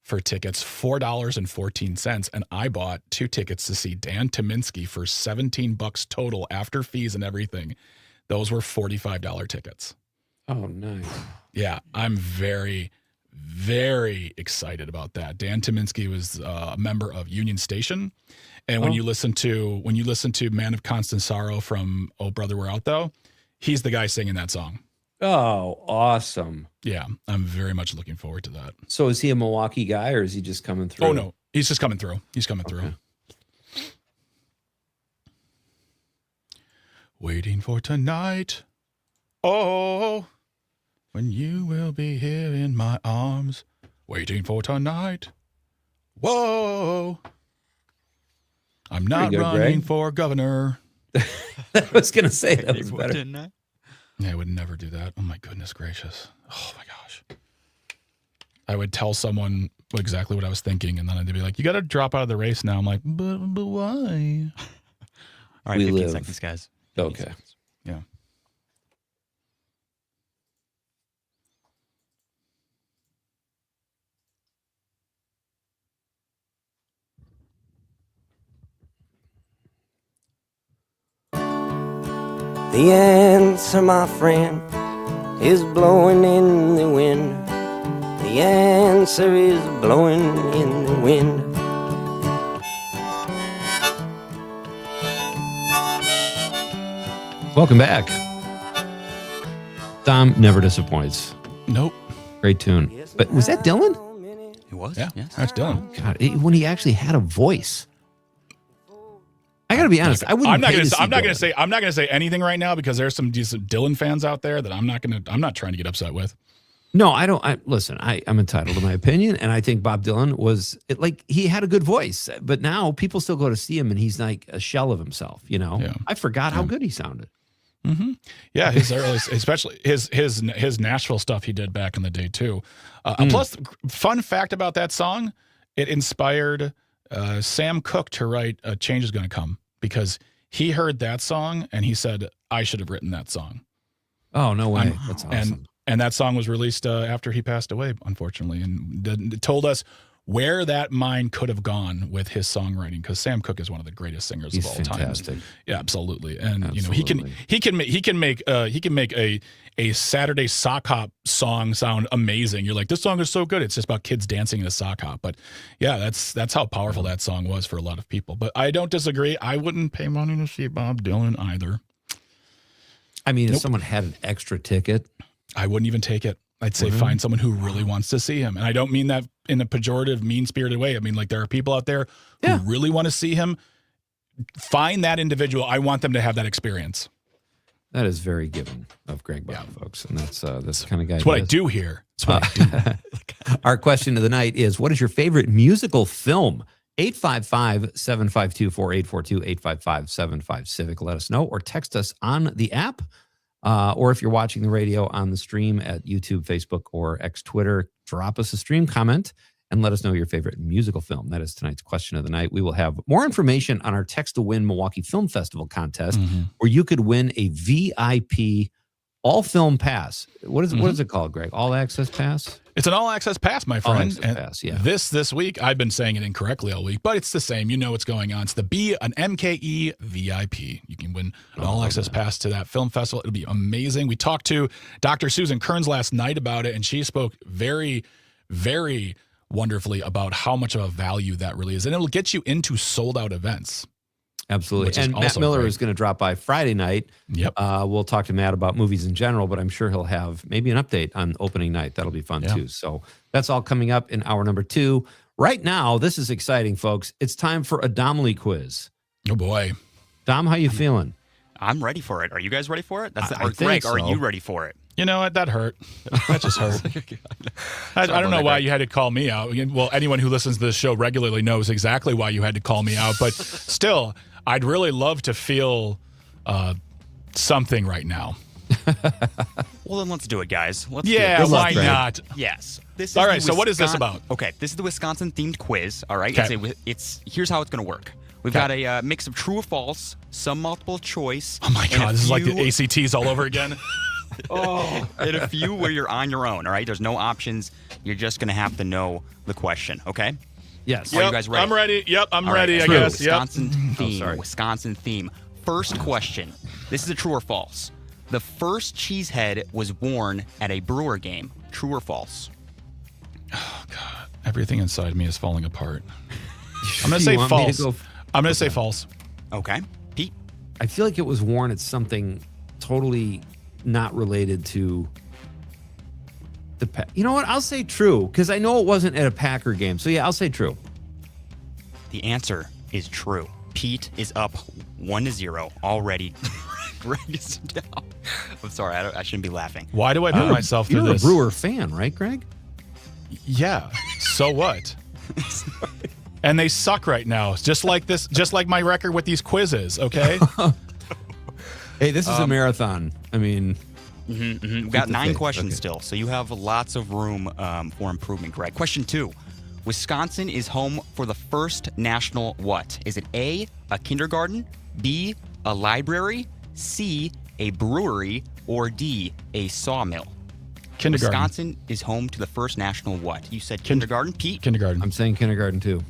for tickets, $4.14, and I bought 2 tickets to see Dan Tyminski for $17 total after fees and everything. Those were $45 tickets.
Oh, nice.
Yeah, I'm very, very excited about that. Dan Tyminski was a member of Union Station, and when you listen to Man of Constant Sorrow from Oh Brother Where Art Thou, he's the guy singing that song.
Oh, awesome.
Yeah, I'm very much looking forward to that.
So is he a Milwaukee guy or is he just coming through?
Oh, no, he's just coming through. He's coming through. Waiting for tonight. Oh, when you will be here in my arms, waiting for tonight. Whoa. I'm not running for governor.
I was going to say that was better.
Yeah, I would never do that. Oh, my goodness gracious. Oh, my gosh. I would tell someone exactly what I was thinking, and then they'd be like, you got to drop out of the race now. I'm like, but why?
All right, 15 seconds, guys.
15
Okay.
seconds.
Yeah.
The answer, my friend, is blowing in the wind. The answer is blowing in the wind.
Welcome back. Dom never disappoints.
Nope.
Great tune. But was that Dylan?
It was?
Yeah,
Yes.
that's Dylan.
God, when he actually had a voice. I got to be honest. I'm not going
to say anything right now because there's some decent Dylan fans out there that I'm not trying to get upset with.
No, I don't. Listen, I'm entitled to my opinion, and I think Bob Dylan he had a good voice, but now people still go to see him, and he's like a shell of himself. You know,
Yeah.
I forgot how good he sounded.
Mm-hmm. Yeah, his early, especially his Nashville stuff he did back in the day too. Plus, fun fact about that song, it inspired Sam Cooke to write "Change Is Gonna Come" because he heard that song and he said, "I should have written that song."
Oh, no way! That's awesome.
And that song was released after he passed away, unfortunately, and it told us where that mind could have gone with his songwriting, because Sam Cooke is one of the greatest singers of all
fantastic.
time. Yeah, absolutely. And
Absolutely.
you know, he can make a Saturday sock hop song sound amazing. You're like, this song is so good. It's just about kids dancing in a sock hop. But yeah, that's how powerful that song was for a lot of people. But I don't disagree. I wouldn't pay money to see Bob Dylan either.
I mean, if someone had an extra ticket,
I wouldn't even take it. I'd say find someone who really wants to see him. And I don't mean that in a pejorative, mean-spirited way. I mean, like, there are people out there who really want to see him. Find that individual. I want them to have that experience.
that is very giving of Greg Bach, folks. And that's the kind of guy.
That's what I do here. That's what I do.
Our question of the night is, what is your favorite musical film? 855-752-4842, 855-75-CIVIC. Let us know, or text us on the app. Or if you're watching the radio on the stream at YouTube, Facebook, or X Twitter, drop us a stream comment and let us know your favorite musical film. That is tonight's question of the night. We will have more information on our Text to Win Milwaukee Film Festival contest, where you could win a VIP all-film pass. What is it called, Greg? All-access pass?
It's an all-access pass, my friend.
All-access pass, yeah.
This week, I've been saying it incorrectly all week, but it's the same. You know what's going on. It's an MKE VIP. You can win an all-access pass to that film festival. It'll be amazing. We talked to Dr. Susan Kearns last night about it, and she spoke very, very wonderfully about how much of a value that really is. And it'll get you into sold-out events.
Absolutely. And Matt Miller is going to drop by Friday night.
Yep.
We'll talk to Matt about movies in general, but I'm sure he'll have maybe an update on opening night. That'll be fun too. So that's all coming up in hour number 2. Right now, this is exciting, folks. It's time for a Domly quiz.
Oh boy.
Dom, how you feeling?
I'm ready for it. Are you guys ready for it?
Greg,
are you ready for it?
You know what? That hurt. That just hurt. I don't know why you had to call me out. Well, anyone who listens to this show regularly knows exactly why you had to call me out. But still, I'd really love to feel something right now.
Well, then let's do it, guys. Let's
yeah,
do it.
why not?
Yes. This is
all right, so what is this about?
Okay, this is the Wisconsin-themed quiz, all right?
Okay.
Here's how it's going to work. We've got a mix of true or false, some multiple choice.
Oh, my God. This is like the ACTs all over again.
And a few where you're on your own, all right? There's no options. You're just going to have to know the question, okay?
Yes.
Are you guys ready?
I'm ready. Yep, I'm
All
ready,
right,
I guess.
Wisconsin
Yep.
theme. Wisconsin theme. First question. This is a true or false. The first cheesehead was worn at a Brewer game. True or false?
Oh, God. Everything inside me is falling apart. I'm going to say false. I'm going to say false.
Okay. Pete?
I feel like it was worn at something totally not related to the you know what? I'll say true, because I know it wasn't at a Packer game. So, yeah, I'll say true.
The answer is true. Pete is up 1-0 already. Greg is down. I'm sorry. I shouldn't be laughing.
Why do I put myself through
You're
this?
a Brewer fan, right, Greg?
Yeah. So what? And they suck right now. Just like this. Just like my record with these quizzes. Okay.
Hey, this is a marathon. I mean,
We've got 9 questions still, so you have lots of room for improvement, Greg. Question 2. Wisconsin is home for the first national what? Is it A, a kindergarten, B, a library, C, a brewery, or D, a sawmill?
Kindergarten.
Wisconsin is home to the first national what? You said kindergarten, Pete?
Kindergarten.
I'm saying kindergarten too.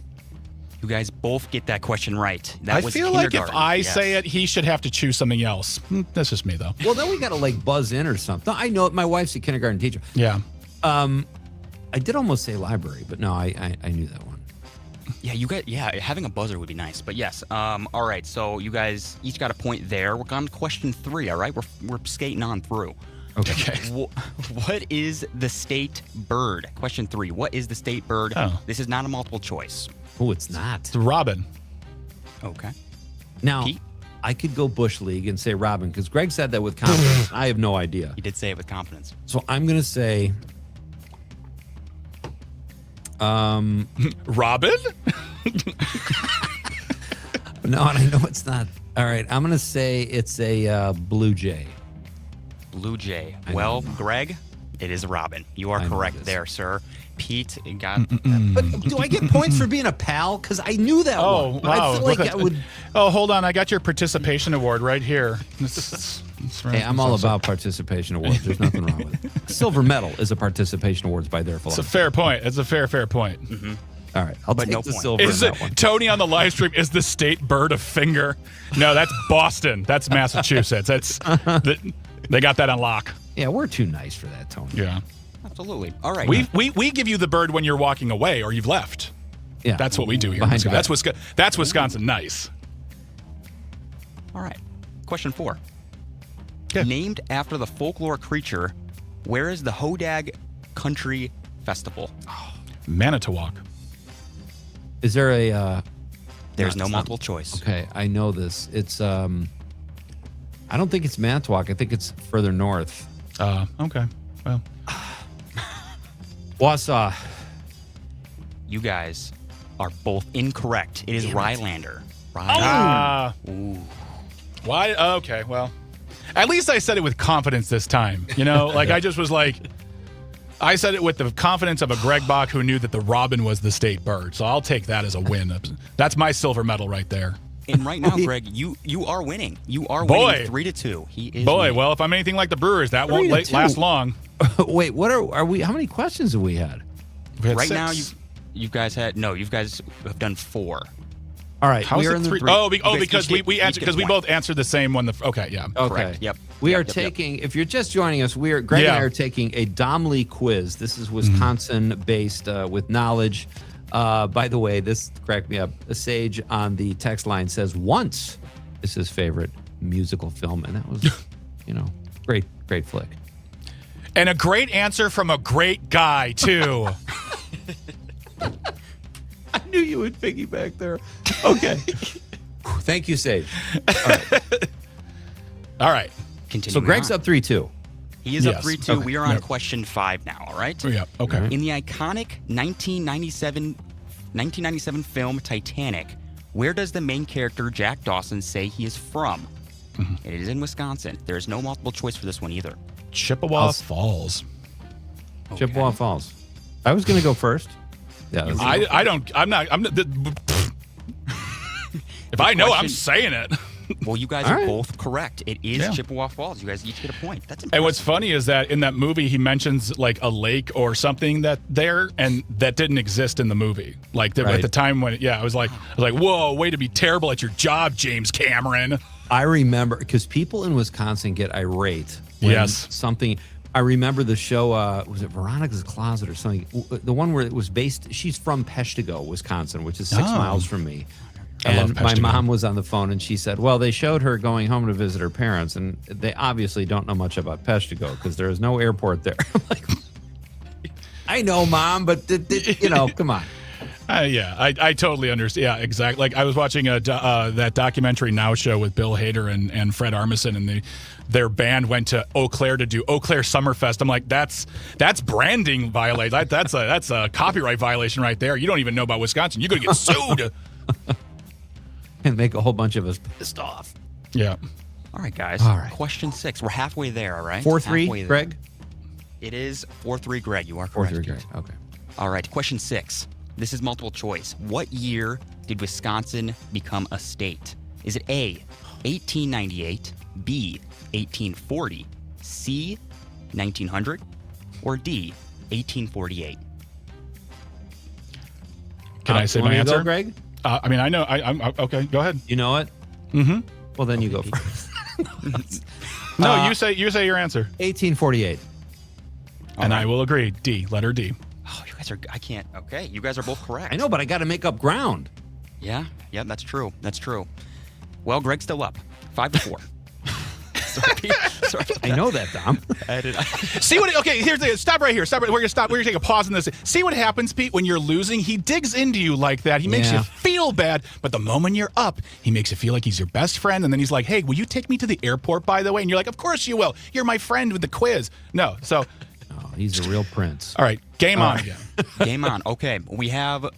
You guys both get that question right. That
I
was
feel like if
kindergarten.
I
Yes.
say it, he should have to choose something else. That's just me, though.
Well, then we got to like buzz in or something. I know my wife's a kindergarten teacher.
Yeah.
I did almost say library, but no, I knew that one.
Yeah, having a buzzer would be nice. But yes, all right. So you guys each got a point there. We're on to question 3. All right, we're skating on through.
Okay.
What is the state bird? Question 3. What is the state bird?
Oh.
This is not a multiple choice.
Oh, it's not.
It's Robin.
Okay.
Now,
Pete?
I could go Bush League and say Robin, because Greg said that with confidence. I have no idea.
You did say it with confidence.
So I'm going to say...
Robin?
No, and I know it's not. All right, I'm going to say it's a blue jay.
Blue jay. Well, Greg, it is a robin. You are correct there, sir. Pete got.
But do I get points for being a pal? Because I knew that one.
Wow.
I feel like I would.
Oh, hold on. I got your participation award right here.
Hey, I'm all about participation awards. There's nothing wrong with it. Silver medal is a participation awards by their
It's
philosophy.
a fair point. It's a fair point.
Mm-hmm.
All right, I'll take
no
the
point.
silver.
Is
in
it
that one.
Tony on the live stream? Is the state bird a finger? No, that's Boston. That's Massachusetts. They got that on lock.
Yeah, we're too nice for that, Tony.
Yeah,
Absolutely. All right.
we give you the bird when you're walking away or you've left.
Yeah,
That's what we do here.
Behind your back.
That's Wisconsin nice.
All right. Question 4.
Okay.
Named after the folklore creature, where is the Hodag Country Festival?
Manitowoc.
Is there a?
There's no
it's not-
multiple choice.
Okay, I know this. It's I don't think it's Manitowoc. I think it's further north.
Okay. Well,
Wausau.
You guys are both incorrect. It is Rylander.
Why? Okay. Well, at least I said it with confidence this time. You know, like I just was like, I said it with the confidence of a Greg Bach who knew that the robin was the state bird. So I'll take that as a win. That's my silver medal right there.
And right now, Greg, you are winning. You are
Boy.
winning 3-2. He is
Boy,
winning.
well, if I'm anything like the Brewers, that won't
3-2.
last long.
Wait, what are we? How many questions have we had?
We had
Right
6.
now, you guys have done 4.
All right,
How
we
is
are
it
in the
3?
three.
Because
each
we
get
answered because we
one.
both answered the same one. Okay, yeah.
Okay.
Correct. Yep.
We are
Yep.
taking. If you're just joining us, Greg and I are taking a Domley quiz. This is Wisconsin-based with knowledge. By the way, this cracked me up. A sage on the text line says Once is his favorite musical film, and that was, great flick.
And a great answer from a great guy too.
I knew you would piggyback there. Okay. Thank you, Sage.
All right.
Continuing
So Greg's
on.
up 3-2.
He is up
Yes.
3-2.
Okay.
We are on
Yep.
question 5 now, all right?
Yeah. Okay.
In the iconic 1997 film Titanic, where does the main character Jack Dawson say he is from? It is in Wisconsin. There is no multiple choice for this one either.
Chippewa Falls.
Chippewa Falls. I was going to go first. Yeah. that's-
I'm not. If I know, I'm
question-
saying it.
Well, you guys
All
are
right.
both correct. It is
Yeah.
Chippewa Falls. You guys each get a point. That's impressive.
And what's funny is that in that movie, he mentions like a lake or something and that didn't exist in the movie. Like
Right.
at the time when, I was like, whoa, way to be terrible at your job, James Cameron.
I remember because people in Wisconsin get irate when
Yes.
something. I remember the show. Was it Veronica's Closet or something? The one where it was based. She's from Peshtigo, Wisconsin, which is 6 miles from me.
I love
And my
Peshtigo.
mom was on the phone and she said, well, they showed her going home to visit her parents, and they obviously don't know much about Peshtigo because there is no airport there. I'm like, I know, Mom, but come on.
I totally understand. Yeah, exactly. Like I was watching that documentary Now show with Bill Hader and Fred Armisen, and their band went to Eau Claire to do Eau Claire Summerfest. I'm like, that's branding violation. That's a copyright violation right there. You don't even know about Wisconsin. You're gonna get sued.
And make a whole bunch of us pissed off.
Yeah.
All right, guys.
All right.
Question 6. We're halfway there, all right?
4-3,
Halfway there.
Greg?
It is 4-3, Greg. You are correct.
4-3, Greg. Okay.
All right, question 6. This is multiple choice. What year did Wisconsin become a state? Is it A, 1898, B, 1840, C, 1900, or D, 1848?
Can I say
Want
my
me to
answer?
go, Greg?
I mean, I know. I'm okay. Go ahead.
You know it? Mm-hmm. Well, then you go first.
No, you say your answer,
1848.
and I will agree. D, letter D.
Oh, you guys are, I can't, okay. You guys are both correct.
I know, but I got to make up ground.
Yeah, that's true. That's true. Well, Greg's still up. 5-4. Sorry about
I know that, Dom.
See what? Okay, here's the stop right here. Stop right. We're gonna stop. We're gonna take a pause on this. See what happens, Pete, when you're losing. He digs into you like that. He makes
Yeah.
you feel bad. But the moment you're up, he makes you feel like he's your best friend. And then he's like, "Hey, will you take me to the airport, by the way?" And you're like, "Of course you will. You're my friend with the quiz." No. So,
Oh, he's a real prince.
all right, game on again.
Game on. Okay, we have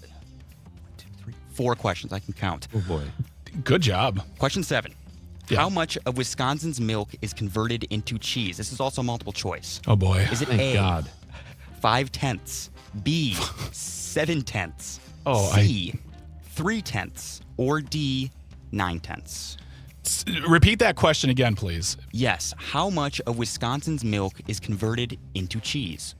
4 questions. I can count.
Oh, boy.
Good job.
Question 7. How much of Wisconsin's milk is converted into cheese? This is also multiple choice.
Oh boy.
Is it
Thank
A,
God.
5/10, B, 7/10,
Oh,
C, 3/10, or D, 9/10?
Repeat that question again, please.
Yes. How much of Wisconsin's milk is converted into cheese?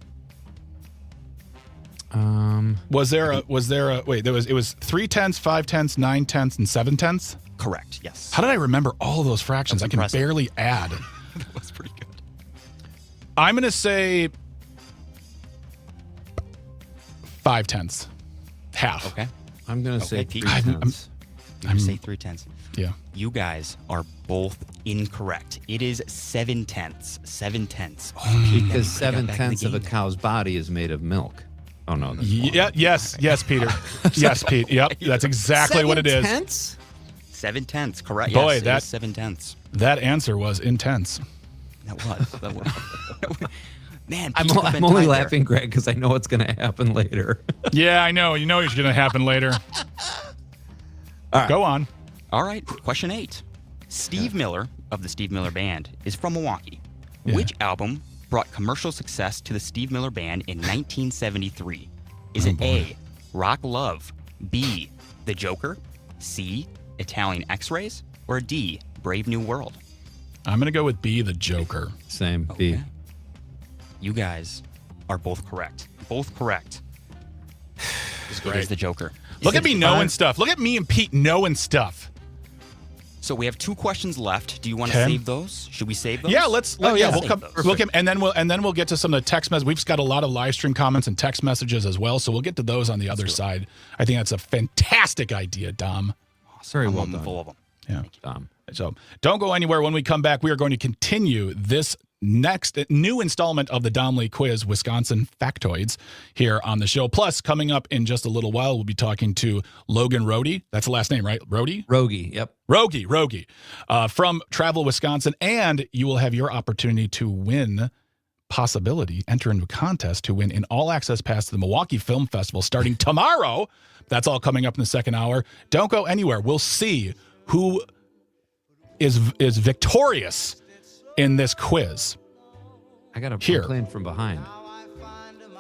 Was there a wait, it was 3/10, 5/10, 9/10, and 7/10?
Correct. Yes.
How did I remember all of those fractions?
That's
I can
impressive.
barely add.
That was pretty good.
I'm gonna say 5/10. Half.
Okay.
I'm going to say
Pete.
3/10.
You say 3/10.
Yeah.
You guys are both incorrect. It is 7/10. 7/10.
Because 7/10 of a cow's body is made of milk. Oh, no. That's wrong.
Yes, Peter. Yes, Pete. Yep, that's exactly what it is.
7/10. Correct.
Boy,
yes,
that-
7/10.
That answer was intense.
That was. Man,
I'm
Pete, you've been
only
tied there.
laughing, Greg, because I know what's going to happen later.
Yeah, I know. You know it's going to happen later.
All right.
Go on.
All right. Question 8. Steve Miller of the Steve Miller Band is from Milwaukee.
Yeah.
Which album brought commercial success to the Steve Miller Band in 1973? Is it A, Rock Love, B, The Joker, C, Italian X-Rays, or D, Brave New World?
I'm going to go with B, the Joker.
Same. B.
Okay. You guys are both correct. Both correct. It is The Joker.
Look at me knowing stuff. Look at me and Pete knowing stuff.
So we have 2 questions left. Do you want to
Okay.
save those? Should we save those?
Yeah, we'll
Save
come.
those.
And then we'll get to some of the text messages. We've got a lot of live stream comments and text messages as well, so we'll get to those on the other side. I think that's a fantastic idea, Dom.
Very well
I'm
done.
full of them.
Yeah.
Dom.
So don't go anywhere. When we come back, we are going to continue this next new installment of the Dom Lee Quiz, Wisconsin Factoids, here on the show. Plus, coming up in just a little while, we'll be talking to Logan Rohde. That's the last name, right? Rohde?
Rogie. Yep.
Rogie, from Travel, Wisconsin. And you will have your opportunity to win, enter into a contest to win an all-access pass to the Milwaukee Film Festival starting tomorrow. That's all coming up in the second hour. Don't go anywhere. We'll see who is victorious in this quiz.
I got a
Here.
plane from behind.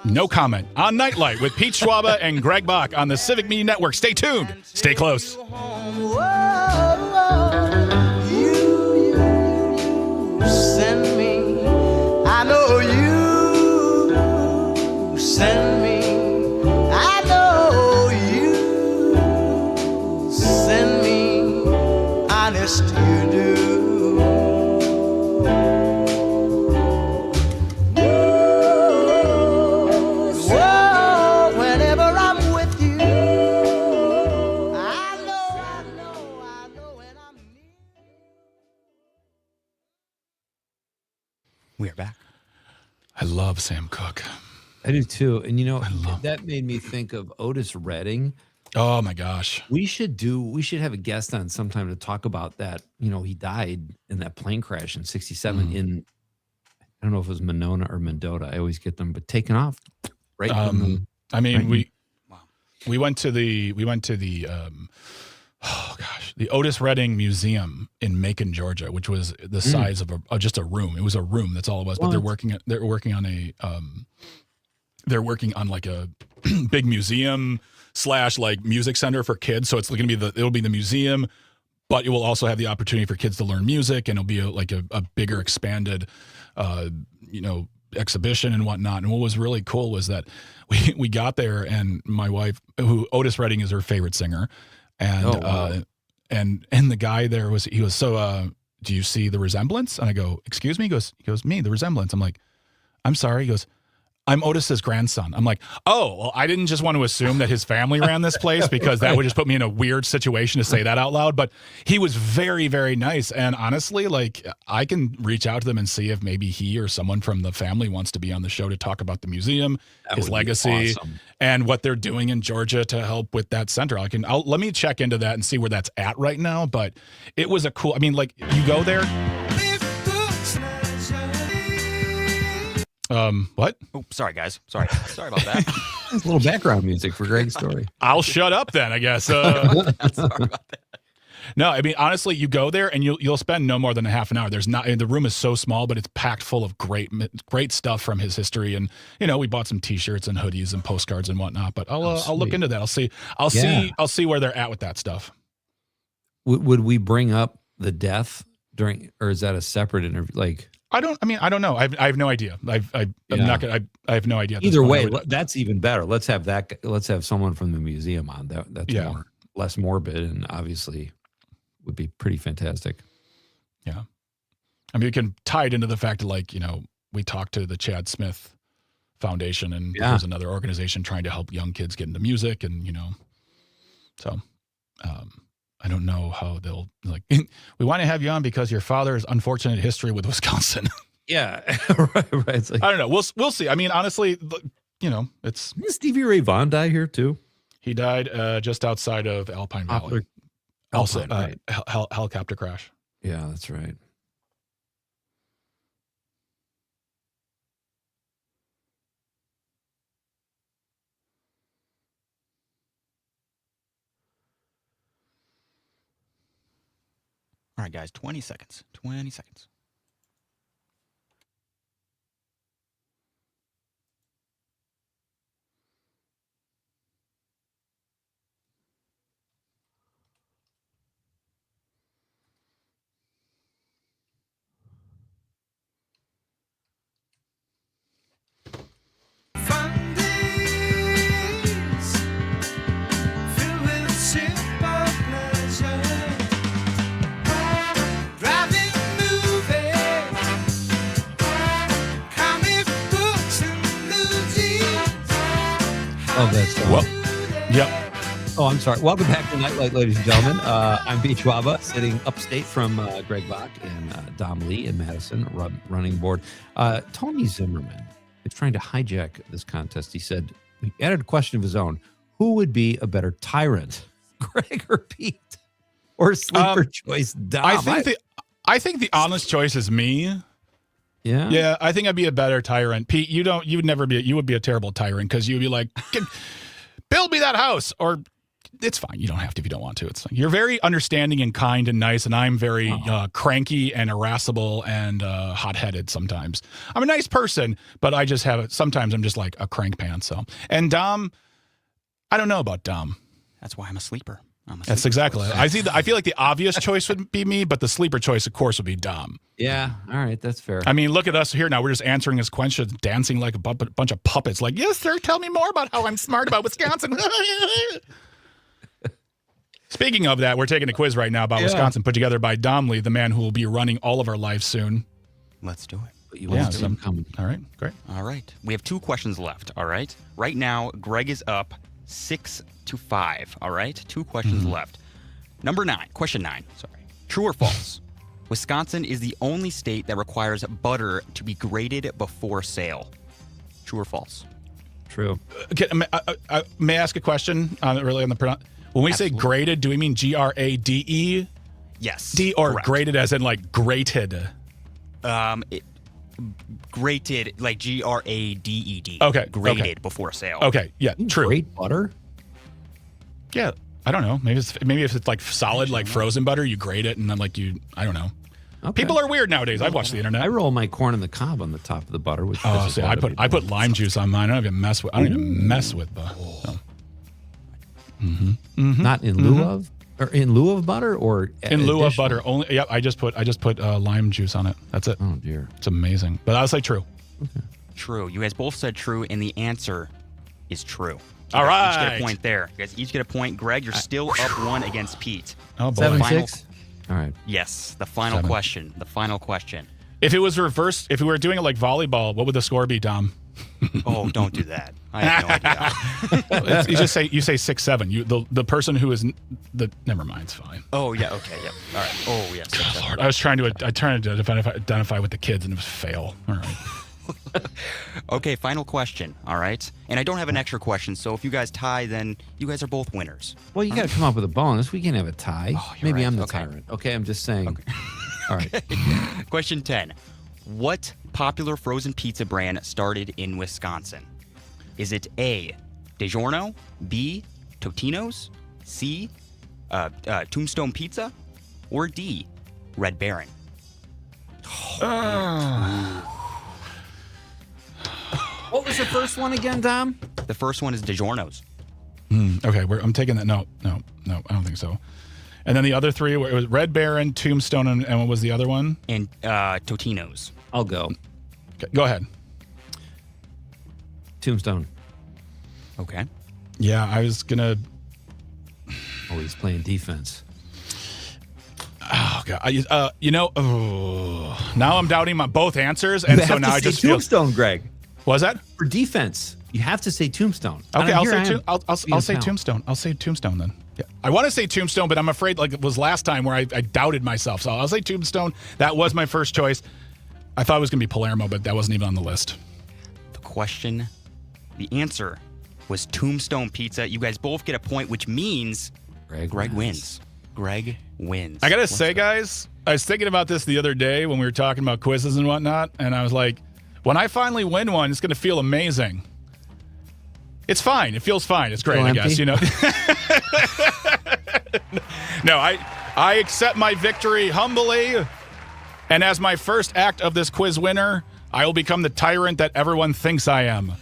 No comment on Nite Lite with Pete Schwaba and Greg Bach on the Civic Media Network. Stay tuned. Stay close.
You send me. I know you send me. I know you send me. Honest you do. Whoa, whenever I'm with you, I know when I'm near.
We are back.
I love Sam Cooke.
I do too. And
love
that made me think of Otis Redding.
Oh my gosh.
We should have a guest on sometime to talk about that. He died in that plane crash in 67 in, I don't know if it was Monona or Mendota. I always get them, but taken off. Right.
We went to the the Otis Redding Museum in Macon, Georgia, which was the size of just a room. It was a room. That's all it was. But they're working on like a big museum / like music center for kids. So it's going to be it'll be the museum, but it will also have the opportunity for kids to learn music, and it'll be a bigger expanded, exhibition and whatnot. And what was really cool was that we got there, and my wife, who Otis Redding is her favorite singer, and and the guy there was so do you see the resemblance? And I go, excuse me? He goes, me, the resemblance. I'm like, I'm sorry. He goes, I'm Otis's grandson. I'm like, oh, well, I didn't just want to assume that his family ran this place, because that would just put me in a weird situation to say that out loud. But he was very, very nice. And honestly, I can reach out to them and see if maybe he or someone from the family wants to be on the show to talk about the museum, his legacy, and what they're doing in Georgia to help with that center. Let me check into that and see where that's at right now. But it was you go there. What?
Oh, sorry, guys. Sorry about that.
It's a little background music for Greg's story.
I'll shut up then, I guess.
Sorry about that.
No, I mean, honestly, you go there and you'll spend no more than a half an hour. The room is so small, but it's packed full of great stuff from his history. And, we bought some T-shirts and hoodies and postcards and whatnot, but I'll look into that. I'll see where they're at with that stuff.
Would we bring up the death during, or is that a separate interview? Like,
I don't know. I have no idea. I have no idea.
Either way, that's even better. Let's have someone from the museum on. That's less morbid, and obviously would be pretty fantastic.
Yeah. I mean, we can tie it into the fact that, we talked to the Chad Smith Foundation, and there's another organization trying to help young kids get into music, and, so I don't know how they'll we want to have you on because your father's unfortunate history with Wisconsin.
Yeah. right. It's like,
I don't know. We'll see. I mean, honestly, it's.
Didn't Stevie Ray Vaughan die here too?
He died just outside of Alpine Valley.
Right.
Helicopter crash.
Yeah, that's right.
All right, guys, 20 seconds. 20 seconds.
Love that song.
Well, yep.
Oh, I'm sorry. Welcome back to Nite Lite, ladies and gentlemen. I'm Beach Schwaba, sitting upstate from Greg Bach and Dom Lee in Madison, running board. Tony Zimmerman is trying to hijack this contest. He said, he added a question of his own. Who would be a better tyrant, Greg or Pete? Or sleeper choice, Dom?
I think the honest choice is me.
Yeah.
Yeah, I think I'd be a better tyrant. Pete, you would be a terrible tyrant because you'd be like, build me that house. Or it's fine. You don't have to if you don't want to. It's fine. You're very understanding and kind and nice, and I'm very cranky and irascible and hot-headed sometimes. I'm a nice person, but I just sometimes I'm just like a crank pants. So, and Dom, I don't know about Dom.
That's why I'm a sleeper.
That's exactly it. I feel like the obvious choice would be me, but the sleeper choice, of course, would be Dom.
Yeah. All right. That's fair.
I mean, look at us here now. We're just answering his questions, dancing like a bunch of puppets. Like, yes, sir, tell me more about how I'm smart about Wisconsin. Speaking of that, we're taking a quiz right now about Wisconsin, put together by Dom Lee, the man who will be running all of our lives soon.
Let's do it.
But you want them coming.
All right, great.
All right. We have 2 questions left, all right? Right now, Greg is up 6-5, all right? 2 questions left. Question 9, sorry. True or false? Wisconsin is the only state that requires butter to be grated before sale. True or false?
True.
Okay, may I ask a question really on the when we say grated, do we mean Grade?
Yes.
D or
correct.
grated as in like grated?
Grated, like Graded.
Okay.
Grated before sale.
Okay, yeah, true.
Grate butter?
Yeah, I don't know. Maybe if it's like solid, like frozen butter, you grate it and then I don't know.
Okay.
People are weird nowadays. I've watched the internet.
I roll my corn on the cob on the top of the butter. Which
see, I put lime juice on mine. I don't even mess with. So.
Not in lieu of, or in lieu of butter, or
in lieu of butter. Only. Yep. I just put lime juice on it. That's it.
Oh dear.
It's amazing. But I was like true.
Okay.
True. You guys both said true, and the answer is true.
All right.
Each get a point there. You guys each get a point. Greg, you're still up 1 against Pete.
Oh boy.
7-6. All right.
Yes. The final question. The final question.
If it was reversed, if we were doing it like volleyball, what would the score be, Dom?
Oh, don't do that. I have no idea.
you say 6-7. The person who is never mind. It's fine.
Oh yeah. Okay. Yep. All right. Oh yes.
God, Lord, I was trying to identify with the kids and it was fail. All right.
Okay. Final question. All right. And I don't have an extra question, so if you guys tie, then you guys are both winners.
Well, you got to come up with a bonus. We can't have a tie.
Oh,
Maybe
right.
I'm the
Okay.
tyrant. Okay, I'm just saying.
Okay.
All right.
Question 10. What popular frozen pizza brand started in Wisconsin? Is it A, DiGiorno, B, Totino's, C, Tombstone Pizza, or D, Red Baron?
What was the first one again, Tom?
The first one is DiGiorno's.
Okay, I'm taking that. No, I don't think so. And then the other three, it was Red Baron, Tombstone, and what was the other one?
And Totino's.
I'll go.
Okay, go ahead.
Tombstone.
Okay.
Yeah, I was going to...
Oh, he's playing defense.
Oh, God. Now I'm doubting my both answers, and so now I just feel...
Tombstone, Greg.
What was that?
For defense, you have to say Tombstone.
Okay, I'll say Tombstone. I'll say Tombstone then. Yeah. I want to say Tombstone, but I'm afraid like it was last time where I doubted myself. So I'll say Tombstone. That was my first choice. I thought it was going to be Palermo, but that wasn't even on the list.
The answer was Tombstone Pizza. You guys both get a point, which means Greg wins. Greg wins.
I got to say, guys, I was thinking about this the other day when we were talking about quizzes and whatnot, and I was like, when I finally win one, it's going to feel amazing. It's fine. It feels fine. It's great, I guess, you know. No, I accept my victory humbly. And as my first act of this quiz winner, I will become the tyrant that everyone thinks I am.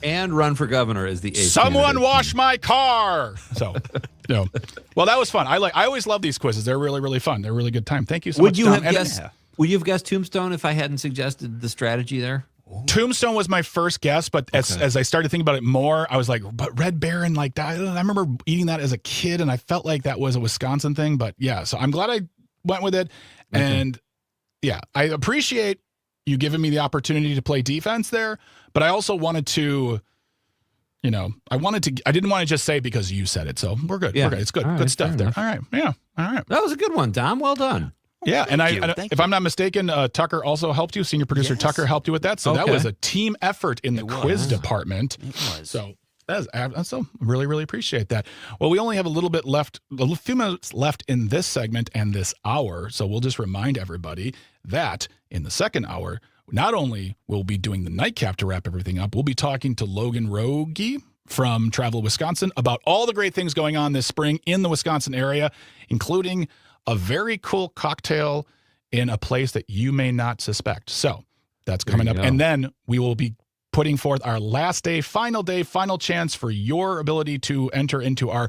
And run for governor as the 8th
Someone
candidate.
wash my car. So, no. Well, that was fun. I always love these quizzes. They're really, really fun. They're a really good time. Thank you so much.
Would you have guessed Tombstone if I hadn't suggested the strategy there?
Tombstone was my first guess, but as I started thinking about it more, I was like, but Red Baron, like that. I remember eating that as a kid, and I felt like that was a Wisconsin thing. But yeah, so I'm glad I went with it. Okay. And yeah, I appreciate you giving me the opportunity to play defense there, but I also wanted to, I didn't want to just say because you said it. So we're good. Yeah. We're good. It's good. Right, good stuff there. All right. Yeah. All right.
That was a good one, Dom. Well done.
Yeah, and if I'm not mistaken, Tucker also helped you. Senior producer Tucker helped you with that. So that was a team effort in the quiz department. It was. So so really, really appreciate that. Well, we only have a few minutes left in this segment and this hour. So we'll just remind everybody that in the second hour, not only will we be doing the nightcap to wrap everything up, we'll be talking to Logan Rogie from Travel Wisconsin about all the great things going on this spring in the Wisconsin area, including a very cool cocktail in a place that you may not suspect. So that's coming up. And then we will be putting forth our last day, final chance for your ability to enter into our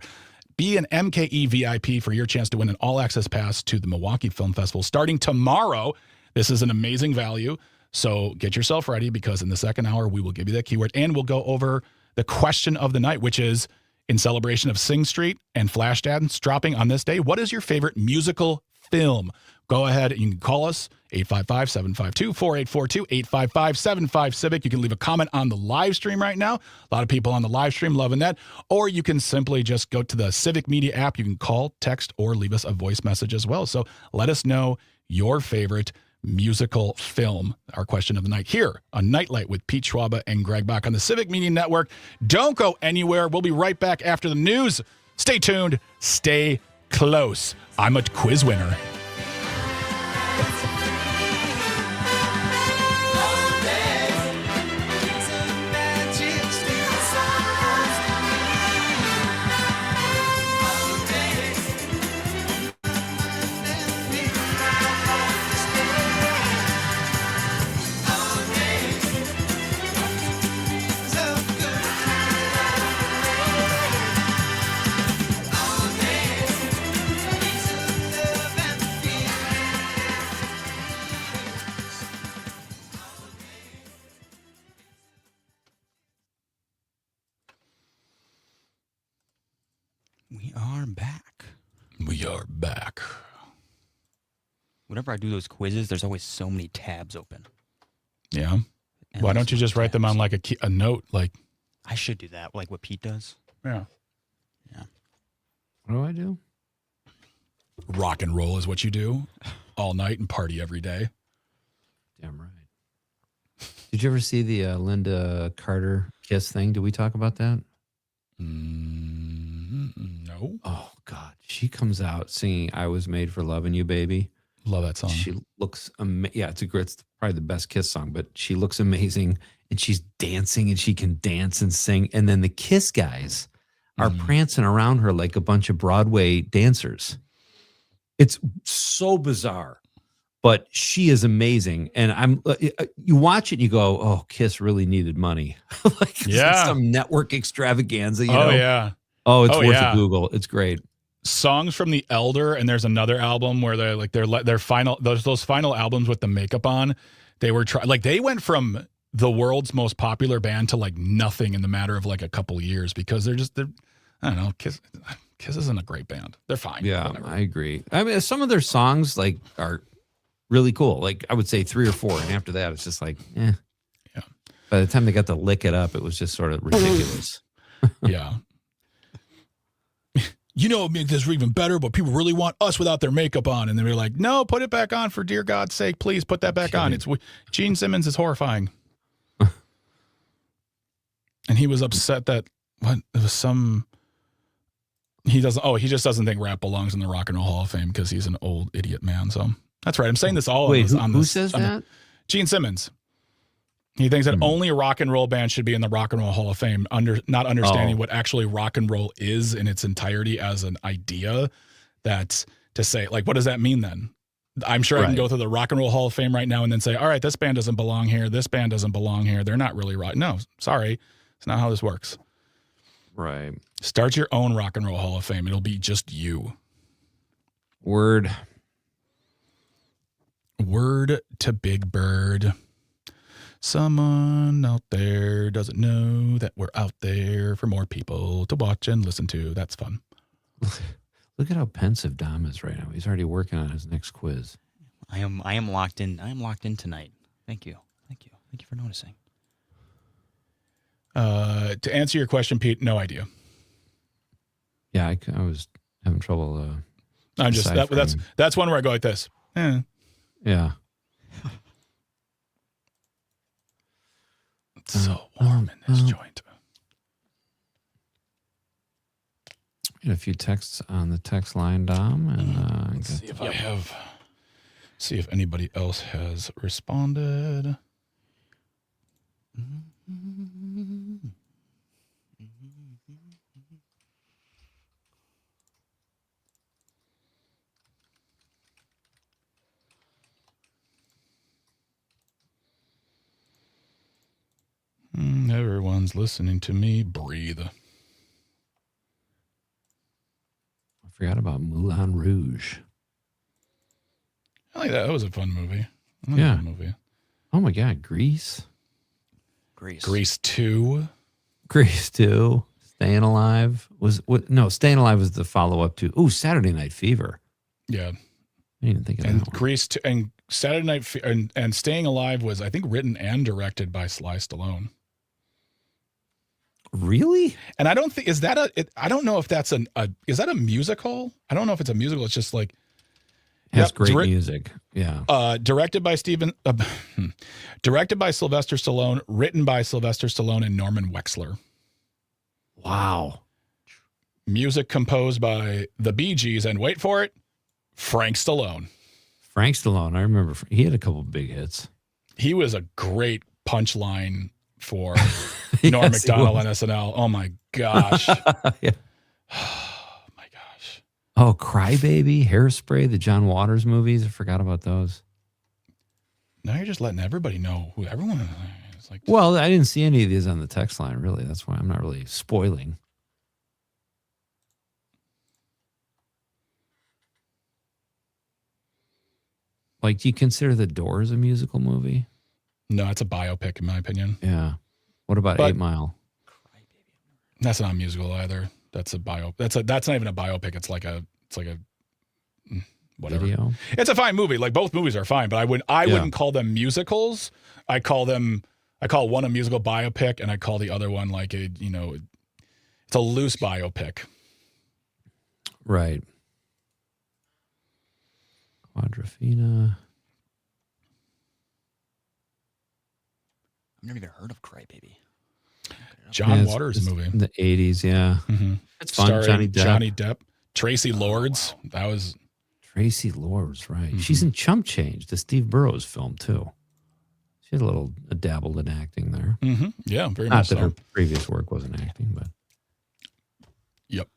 Be an MKE VIP for your chance to win an all-access pass to the Milwaukee Film Festival starting tomorrow. This is an amazing value. So get yourself ready because in the second hour, we will give you that keyword and we'll go over the question of the night, which is, in celebration of Sing Street and Flashdance dropping on this day, what is your favorite musical film? Go ahead and you can call us, 855-752-4842, 855-75-CIVIC. You can leave a comment on the live stream right now. A lot of people on the live stream loving that. Or you can simply just go to the Civic Media app. You can call, text, or leave us a voice message as well. So let us know your favorite musical film, our question of the night here on Nite Lite with Pete Schwaba and Greg Bach on the Civic Media Network. Don't go anywhere. We'll be right back after the news. Stay tuned. Stay close. I'm a quiz winner. We are back.
Whenever I do those quizzes, there's always so many tabs open.
Yeah. Why don't you just write them on like a note? Like
I should do that, like what Pete does.
Yeah.
Yeah.
What do I do?
Rock and roll is what you do all night and party every day.
Damn right. Did you ever see the Linda Carter Kiss thing? Did we talk about that?
No.
Oh, God. She comes out singing I Was Made for Loving You, Baby.
Love that song.
She looks amazing. Yeah, it's probably the best Kiss song, but she looks amazing. And she's dancing and she can dance and sing. And then the Kiss guys are prancing around her like a bunch of Broadway dancers. It's so bizarre, but she is amazing. And you watch it and you go, oh, Kiss really needed money. Like some network extravaganza, you know?
Yeah.
Oh, it's worth a Google. It's great.
Songs from The Elder, and there's another album where they're like their final those final albums with the makeup on. They were they went from the world's most popular band to like nothing in the matter of like a couple years because they're I don't know. Kiss isn't a great band. They're fine.
Yeah,
whatever.
I agree. I mean, some of their songs like are really cool. Like I would say 3 or 4, and after that, it's just like, eh.
Yeah.
By the time they got to lick it up, it was just sort of ridiculous.
Yeah. You know, it makes this even better, but people really want us without their makeup on. And they were like, no, put it back on for dear God's sake. Please put that back on. Gene Simmons is horrifying. And he was upset that he just doesn't think rap belongs in the Rock and Roll Hall of Fame because he's an old idiot man. So that's right. I'm saying this all.
Wait, who says that?
Gene Simmons. He thinks that only a rock and roll band should be in the Rock and Roll Hall of Fame, not understanding what actually rock and roll is in its entirety as an idea. That to say, like, what does that mean then? I'm sure I can go through the Rock and Roll Hall of Fame right now and then say, all right, this band doesn't belong here. This band doesn't belong here. They're not really rock. No, sorry. It's not how this works.
Right.
Start your own Rock and Roll Hall of Fame. It'll be just you.
Word
to Big Bird. Someone out there doesn't know that we're out there for more people to watch and listen to. That's fun.
Look at how pensive Dom is right now. He's already working on his next quiz.
I am locked in. I am locked in tonight. Thank you for noticing.
To answer your question, Pete, no idea.
Yeah, I was having trouble.
I'm just that's one where I go like this.
Yeah.
It's so warm in this joint.
Get a few texts on the text line, Dom, and
let's see if anybody else has responded. Everyone's listening to me breathe.
I forgot about Moulin Rouge.
I like that. That was a fun movie.
Yeah. Oh my God, Grease
2.
Grease 2. Staying Alive Staying Alive was the follow up to Saturday Night Fever.
Yeah.
I didn't think of that.
And
one.
Grease 2 and Saturday Night and Staying Alive was, I think, written and directed by Sly Stallone.
Really?
And I don't think I don't know if that's is that a musical? I don't know if it's a musical. It's just like
has great music. Yeah.
Directed by Sylvester Stallone, written by Sylvester Stallone and Norman Wexler.
Wow.
Music composed by the Bee Gees and wait for it, Frank Stallone.
Frank Stallone. I remember he had a couple of big hits.
He was a great punchline for Norm Macdonald on SNL. Oh my gosh.
Yeah.
Oh my gosh.
Oh, Crybaby, Hairspray, the John Waters movies. I forgot about those.
Now you're just letting everybody know who everyone is. Like,
well, I didn't see any of these on the text line, really. That's why I'm not really spoiling. Like, do you consider The Doors a musical movie?
No, it's a biopic in my opinion.
Yeah. What about 8 Mile?
That's not a musical either. That's a bio. That's not even a biopic. It's like a whatever.
Video?
It's a fine movie. Like both movies are fine, but I wouldn't call them musicals. I call one a musical biopic, and I call the other one like it's a loose biopic.
Right. Quadrophenia.
I've never even heard of Crybaby.
John Waters movie.
In the 80s, yeah.
Mm-hmm.
It's fun.
Starring Johnny Depp. Tracy Lords.
Wow.
That was...
Tracy Lords, right. Mm-hmm. She's in Chump Change, the Steve Burrows film, too. She had a dabbled in acting there.
Mm-hmm. Yeah, very
Not
much
that
so.
her previous work wasn't acting, but...
Yep.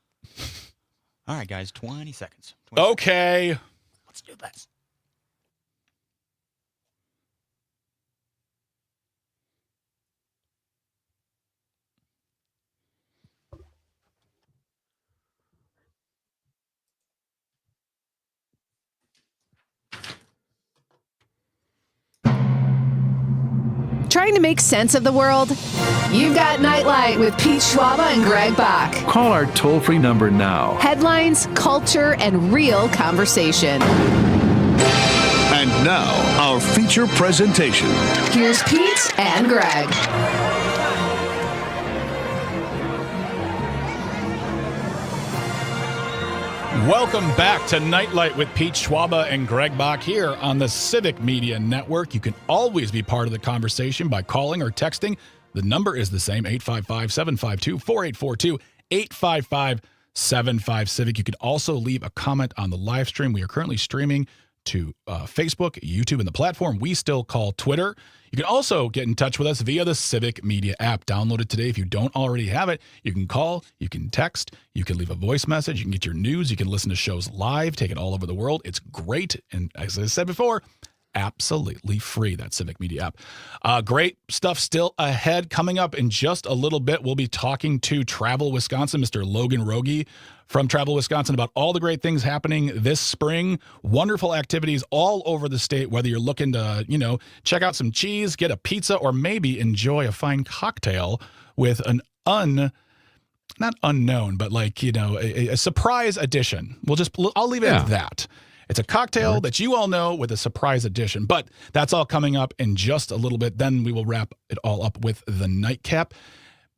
All right, guys, 20 seconds.
Okay.
Let's do this.
Trying to make sense of the world? You've got Nite Lite with Pete Schwaba and Greg Bach.
Call our toll-free number now.
Headlines, culture, and real conversation.
And now, our feature presentation.
Here's Pete and Greg.
Welcome back to Nite Lite with Pete Schwaba and Greg Bach here on the Civic Media Network. You can always be part of the conversation by calling or texting. The number is the same, 855-752-4842, 855-75-CIVIC. You can also leave a comment on the live stream. We are currently streaming to Facebook, YouTube, and the platform we still call Twitter. You can also get in touch with us via the Civic Media app. Download it today if you don't already have it. You can call, you can text, you can leave a voice message, you can get your news, you can listen to shows live, take it all over the world. It's great. And as I said before, absolutely free, that Civic Media app. Great stuff still ahead. Coming up in just a little bit, we'll be talking to Travel Wisconsin, Mr. Logan Rogie from Travel Wisconsin, about all the great things happening this spring. Wonderful activities all over the state, whether you're looking to, check out some cheese, get a pizza, or maybe enjoy a fine cocktail with an not unknown, but a surprise addition. I'll leave it at that. It's a cocktail that you all know with a surprise addition, but that's all coming up in just a little bit. Then we will wrap it all up with the nightcap.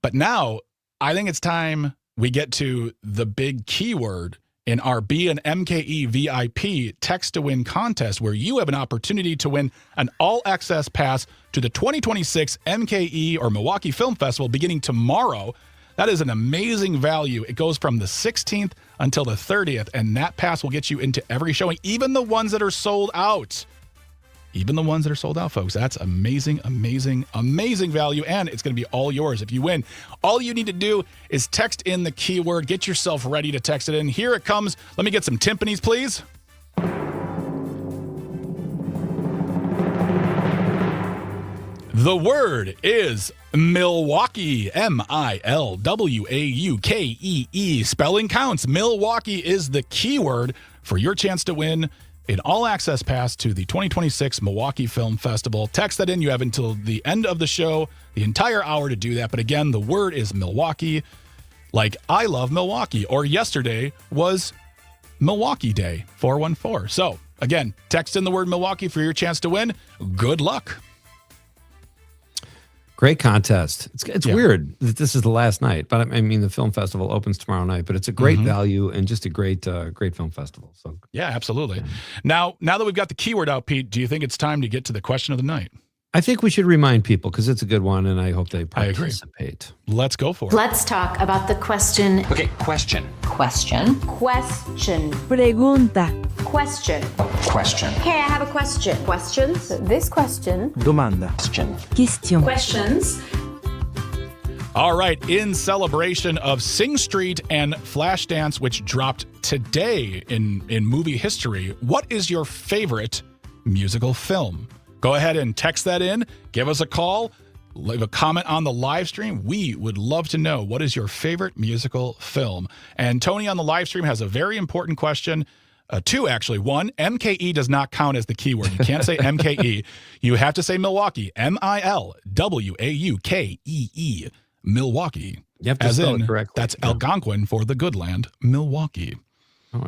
But now I think it's time we get to the big keyword in our Be an MKE VIP text to win contest, where you have an opportunity to win an all access pass to the 2026 MKE or Milwaukee Film Festival beginning tomorrow. That is an amazing value. It goes from the 16th until the 30th, and that pass will get you into every showing, even the ones that are sold out. Even the ones that are sold out, folks. That's amazing, amazing, amazing value, and it's going to be all yours if you win. All you need to do is text in the keyword. Get yourself ready to text it in. Here it comes. Let me get some timpanis, please. The word is Milwaukee, Milwaukee. Spelling counts. Milwaukee is the keyword for your chance to win an all-access pass to the 2026 Milwaukee Film Festival. Text that in. You have until the end of the show, the entire hour to do that. But again, the word is Milwaukee, like I love Milwaukee, or yesterday was Milwaukee Day, 414. So again, text in the word Milwaukee for your chance to win. Good luck.
Great contest. It's weird that this is the last night, but I mean, the film festival opens tomorrow night, but it's a great value and just a great film festival. So
yeah, absolutely. Now that we've got the keyword out, Pete, do you think it's time to get to the question of the night?
I think we should remind people because it's a good one, and I hope they participate.
Let's go for it.
Let's talk about the question.
Okay, question.
Question. Pregunta. Question. Hey, I have a question. Questions? This question.
Domanda.
Questions.
All right, in celebration of Sing Street and Flashdance, which dropped today in movie history, what is your favorite musical film? Go ahead and text that in. Give us a call. Leave a comment on the live stream. We would love to know, what is your favorite musical film? And Tony on the live stream has a very important question. Two, actually. One, MKE does not count as the keyword. You can't say MKE. You have to say Milwaukee. Milwaukee. Milwaukee.
You have to spell it correctly.
That's Algonquin for the good land, Milwaukee.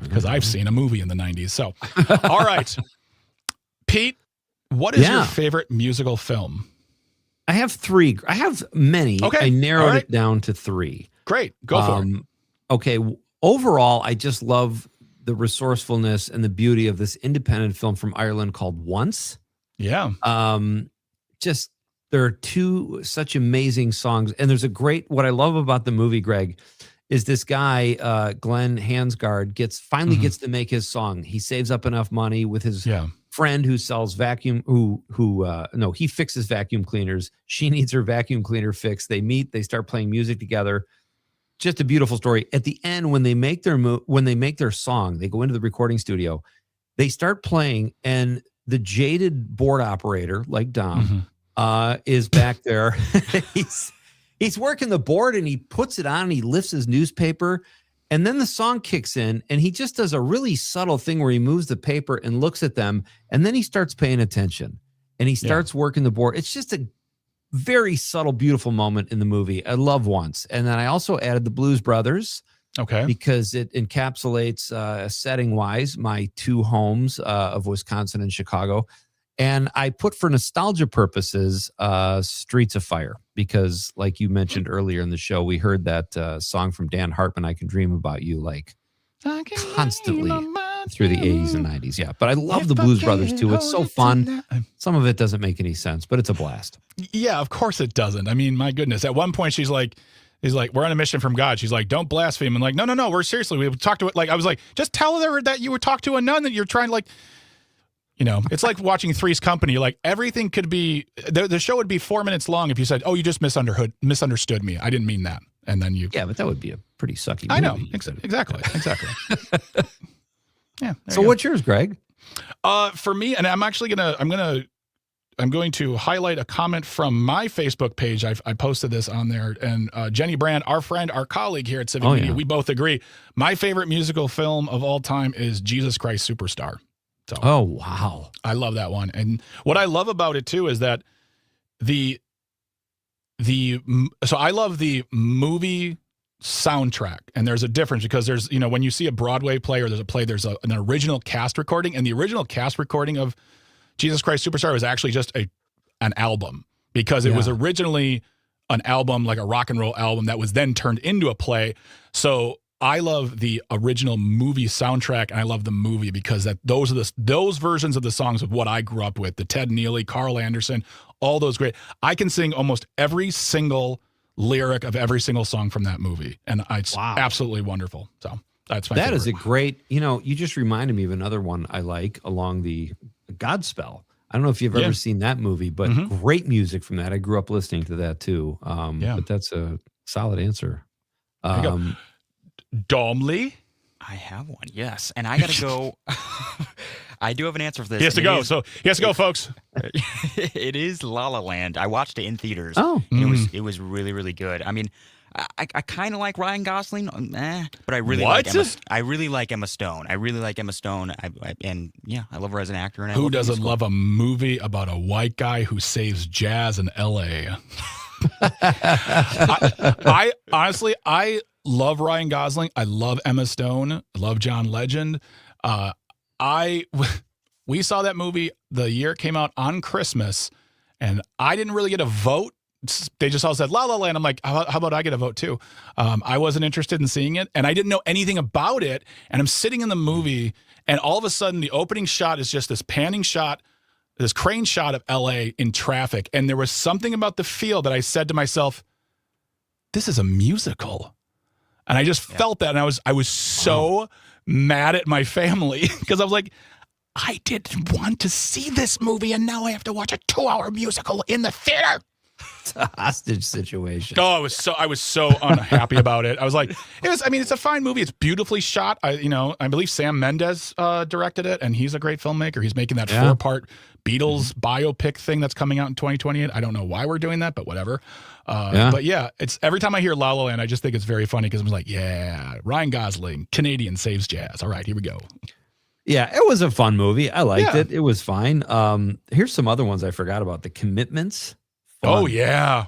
Because I've seen a movie in the 90s. So, all right. Pete, what is your favorite musical film?
I have three. I have many.
Okay.
I narrowed it down to three.
Great. Go for it.
Okay. Overall, I just love the resourcefulness and the beauty of this independent film from Ireland called Once.
Yeah.
Just there are two such amazing songs. And there's what I love about the movie, Greg, is this guy, Glenn Hansgard, finally gets to make his song. He saves up enough money with his friend who sells he fixes vacuum cleaners. She needs her vacuum cleaner fixed. They meet, they start playing music together. just a beautiful story. At the end, when they make their song, they go into the recording studio, they start playing, and the jaded board operator, like Dom, is back there. he's working the board, and he puts it on, and he lifts his newspaper, and then the song kicks in, and he just does a really subtle thing where he moves the paper and looks at them, and then he starts paying attention, and he starts working the board. It's just a very subtle, beautiful moment in the movie. I love Once. And then I also added the Blues Brothers.
Okay.
Because it encapsulates setting-wise my two homes of Wisconsin and Chicago. And I put, for nostalgia purposes, Streets of Fire, because like you mentioned earlier in the show, we heard that song from Dan Hartman, I Can Dream About You, like constantly through the 80s and 90s. Yeah, but I love the Blues Brothers too. It's so fun. Some of it doesn't make any sense, but it's a blast.
Yeah, of course it doesn't. I mean, my goodness. At one point, he's like, we're on a mission from God. She's like, don't blaspheme. I'm like, no, we're seriously. We talked to it. Like, I was like, just tell her that you would talk to a nun, that you're trying to, like, it's like watching Three's Company. Like, everything could be, the show would be 4 minutes long if you said, oh, you just misunderstood me. I didn't mean that. And then you.
Yeah, but that would be a pretty sucky movie.
I know. Exactly. Yeah.
So what's yours, Greg?
For me, and I'm going to highlight a comment from my Facebook page. I posted this on there, and Jenny Brand, our friend, our colleague here at Civic Media, we both agree. My favorite musical film of all time is Jesus Christ Superstar. So,
oh, wow.
I love that one. And what I love about it too is that so I love the movie soundtrack, and there's a difference because there's, when you see a Broadway play or there's a play, there's an original cast recording, and the original cast recording of Jesus Christ Superstar was actually just an album, because it was originally an album, like a rock and roll album, that was then turned into a play. So I love the original movie soundtrack, and I love the movie because those versions of the songs of what I grew up with, the Ted Neely, Carl Anderson, all those great. I can sing almost every single lyric of every single song from that movie, and it's absolutely wonderful. So that's my favorite.
That is a great, you just reminded me of another one I like along the Godspell. I don't know if you've ever seen that movie, but great music from that. I grew up listening to that too. But that's a solid answer.
Domley?
I have one, yes. And I got to go. I do have an answer for this.
He has to go. So he has to go, folks.
It is La La Land. I watched it in theaters.
Oh.
And it was really, really good. I mean, I kind of like Ryan Gosling, but I really like Emma Stone. I really like Emma Stone. I love her as an actor. And
who doesn't love a movie about a white guy who saves jazz in L.A.? I honestly love Ryan Gosling. I love Emma Stone. I love John Legend. We saw that movie the year it came out on Christmas, and I didn't really get a vote. They just all said La La Land. I'm like, how about I get a vote too? I wasn't interested in seeing it, and I didn't know anything about it. And I'm sitting in the movie, and all of a sudden, the opening shot is just this panning shot, this crane shot of LA in traffic. And there was something about the feel that I said to myself, this is a musical. And I just felt that, and I was so mad at my family because I was like, I didn't want to see this movie, and now I have to watch a 2-hour musical in the theater.
It's a hostage situation.
Oh, I was so unhappy about it. I was like, it's a fine movie. It's beautifully shot. I believe Sam Mendes directed it, and he's a great filmmaker. He's making that 4-part Beatles biopic thing that's coming out in 2028. I don't know why we're doing that, but whatever. But yeah, it's every time I hear La La Land, I just think it's very funny because I'm like, Ryan Gosling, Canadian saves jazz. All right, here we go.
Yeah, it was a fun movie. I liked it. It was fine. Here's some other ones I forgot about. The Commitments. Fun.
Oh, yeah.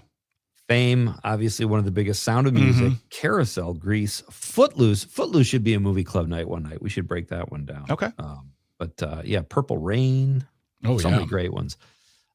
Fame, obviously one of the biggest. Sound of Music. Carousel, Grease. Footloose. Footloose should be a movie club night one night. We should break that one down.
Okay.
Purple Rain.
Oh,
so many great ones.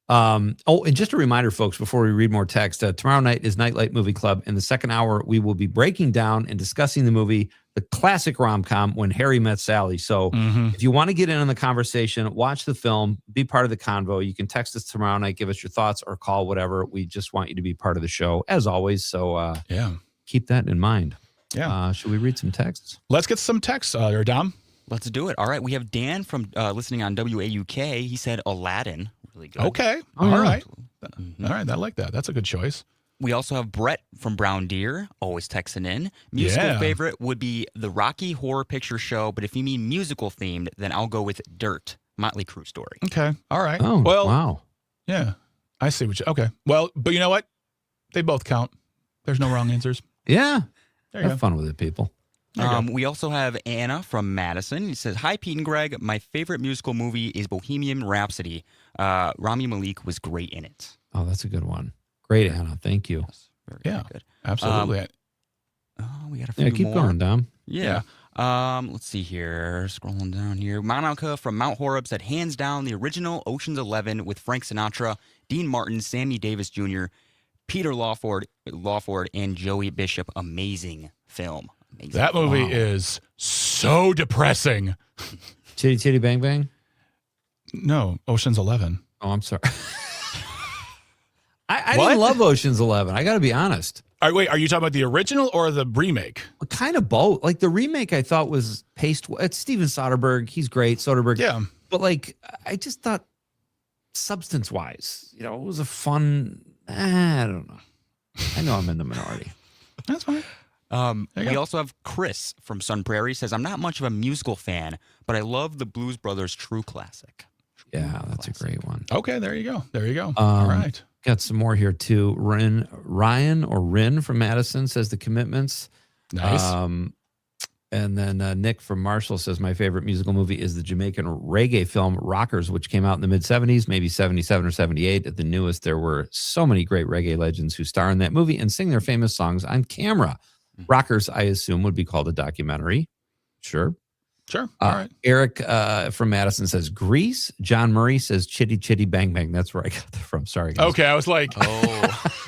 And just a reminder, folks, before we read more text, tomorrow night is Nite Lite Movie Club. In the second hour, we will be breaking down and discussing the movie, the classic rom-com, When Harry Met Sally. So if you want to get in on the conversation, watch the film, be part of the convo, you can text us tomorrow night, give us your thoughts, or call, whatever. We just want you to be part of the show, as always. So keep that in mind.
Yeah.
Should we read some texts?
Let's get some texts, or Dom.
Let's do it. All right. We have Dan from listening on WAUK. He said Aladdin. Really good.
Okay. All right. I like that. That's a good choice.
We also have Brett from Brown Deer, always texting in. Musical favorite would be the Rocky Horror Picture Show, but if you mean musical themed, then I'll go with Dirt, Motley Crue story.
Okay. All right.
Oh,
well,
wow.
Yeah. I see what you... Okay. Well, but you know what? They both count. There's no wrong answers.
Yeah.
There you
Have
go.
fun with it, people.
We also have Anna from Madison. He says, "Hi, Pete and Greg. My favorite musical movie is Bohemian Rhapsody. Rami Malek was great in it."
Oh, that's a good one. Great, Anna. Thank you.
Yes, very good.
Absolutely.
We got a few
keep
more.
going, Dom.
Yeah. Let's see here. Scrolling down here. Monica from Mount Horeb said, "Hands down, the original Ocean's 11 with Frank Sinatra, Dean Martin, Sammy Davis Jr., Peter Lawford, and Joey Bishop. Amazing film." Amazing.
That movie is so depressing.
Chitty Chitty Bang Bang?
No, Ocean's 11.
Oh, I'm sorry. I didn't love Ocean's 11. I got to be honest.
All right, wait, are you talking about the original or the remake?
Kind of both. Like the remake, I thought was paced. It's Steven Soderbergh. He's great. Soderbergh.
Yeah.
But like, I just thought substance-wise, it was a fun. I don't know. I know I'm in the minority.
That's fine.
We also have Chris from Sun Prairie says, "I'm not much of a musical fan, but I love the Blues Brothers True Classic."
Yeah, that's a great one.
Okay, there you go. All right.
Got some more here too. Rin from Madison says The Commitments.
Nice.
And then Nick from Marshall says, "My favorite musical movie is the Jamaican reggae film Rockers, which came out in the mid-'70s, maybe 77 or 78. At the newest, there were so many great reggae legends who star in that movie and sing their famous songs on camera. Rockers, I assume, would be called a documentary. Sure.
Sure. All right.
Eric from Madison says Grease. John Murray says Chitty Chitty Bang Bang. That's where I got that from. Sorry, guys.
Okay, I was like,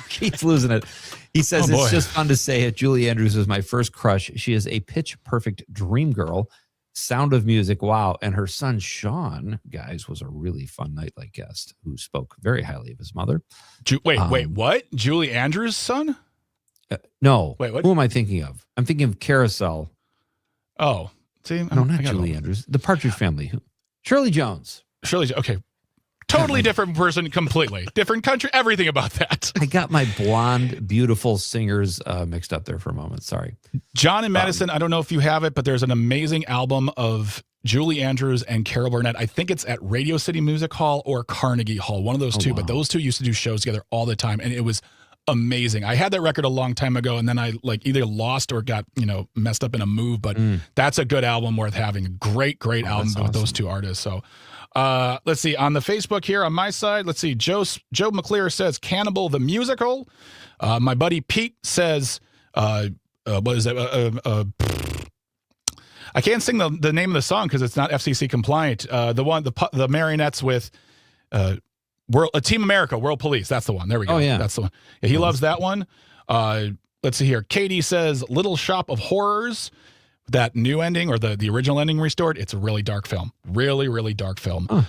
Keith's losing it. He says, "It's just fun to say it. Julie Andrews is my first crush. She is a pitch perfect dream girl. Sound of Music. Wow." And her son, Sean, guys, was a really fun Nightlight guest who spoke very highly of his mother.
Wait, what? Julie Andrews' son?
No.
Wait, what?
Who am I thinking of? I'm thinking of Carousel.
Oh, see,
No, not Julie Andrews. The Partridge Family. Shirley Jones.
Okay. Totally different person completely. Different country, everything about that.
I got my blonde, beautiful singers mixed up there for a moment. Sorry.
John and Madison, I don't know if you have it, but there's an amazing album of Julie Andrews and Carol Burnett. I think it's at Radio City Music Hall or Carnegie Hall, one of those two. Wow. But those two used to do shows together all the time, and it was amazing. I had that record a long time ago, and then I either lost or got messed up in a move. But that's a good album worth having. Great album with those two artists. So let's see on the Facebook here on my side. Let's see. Joe McClear says Cannibal the Musical. My buddy Pete says what is that? I can't sing the name of the song because it's not FCC compliant. The marionettes with. Team America, World Police. That's the one. There we go.
Oh, yeah.
That's the one. Yeah, he loves that one. Let's see here. Katie says Little Shop of Horrors. That new ending or the original ending restored. It's a really dark film. Really, really dark film.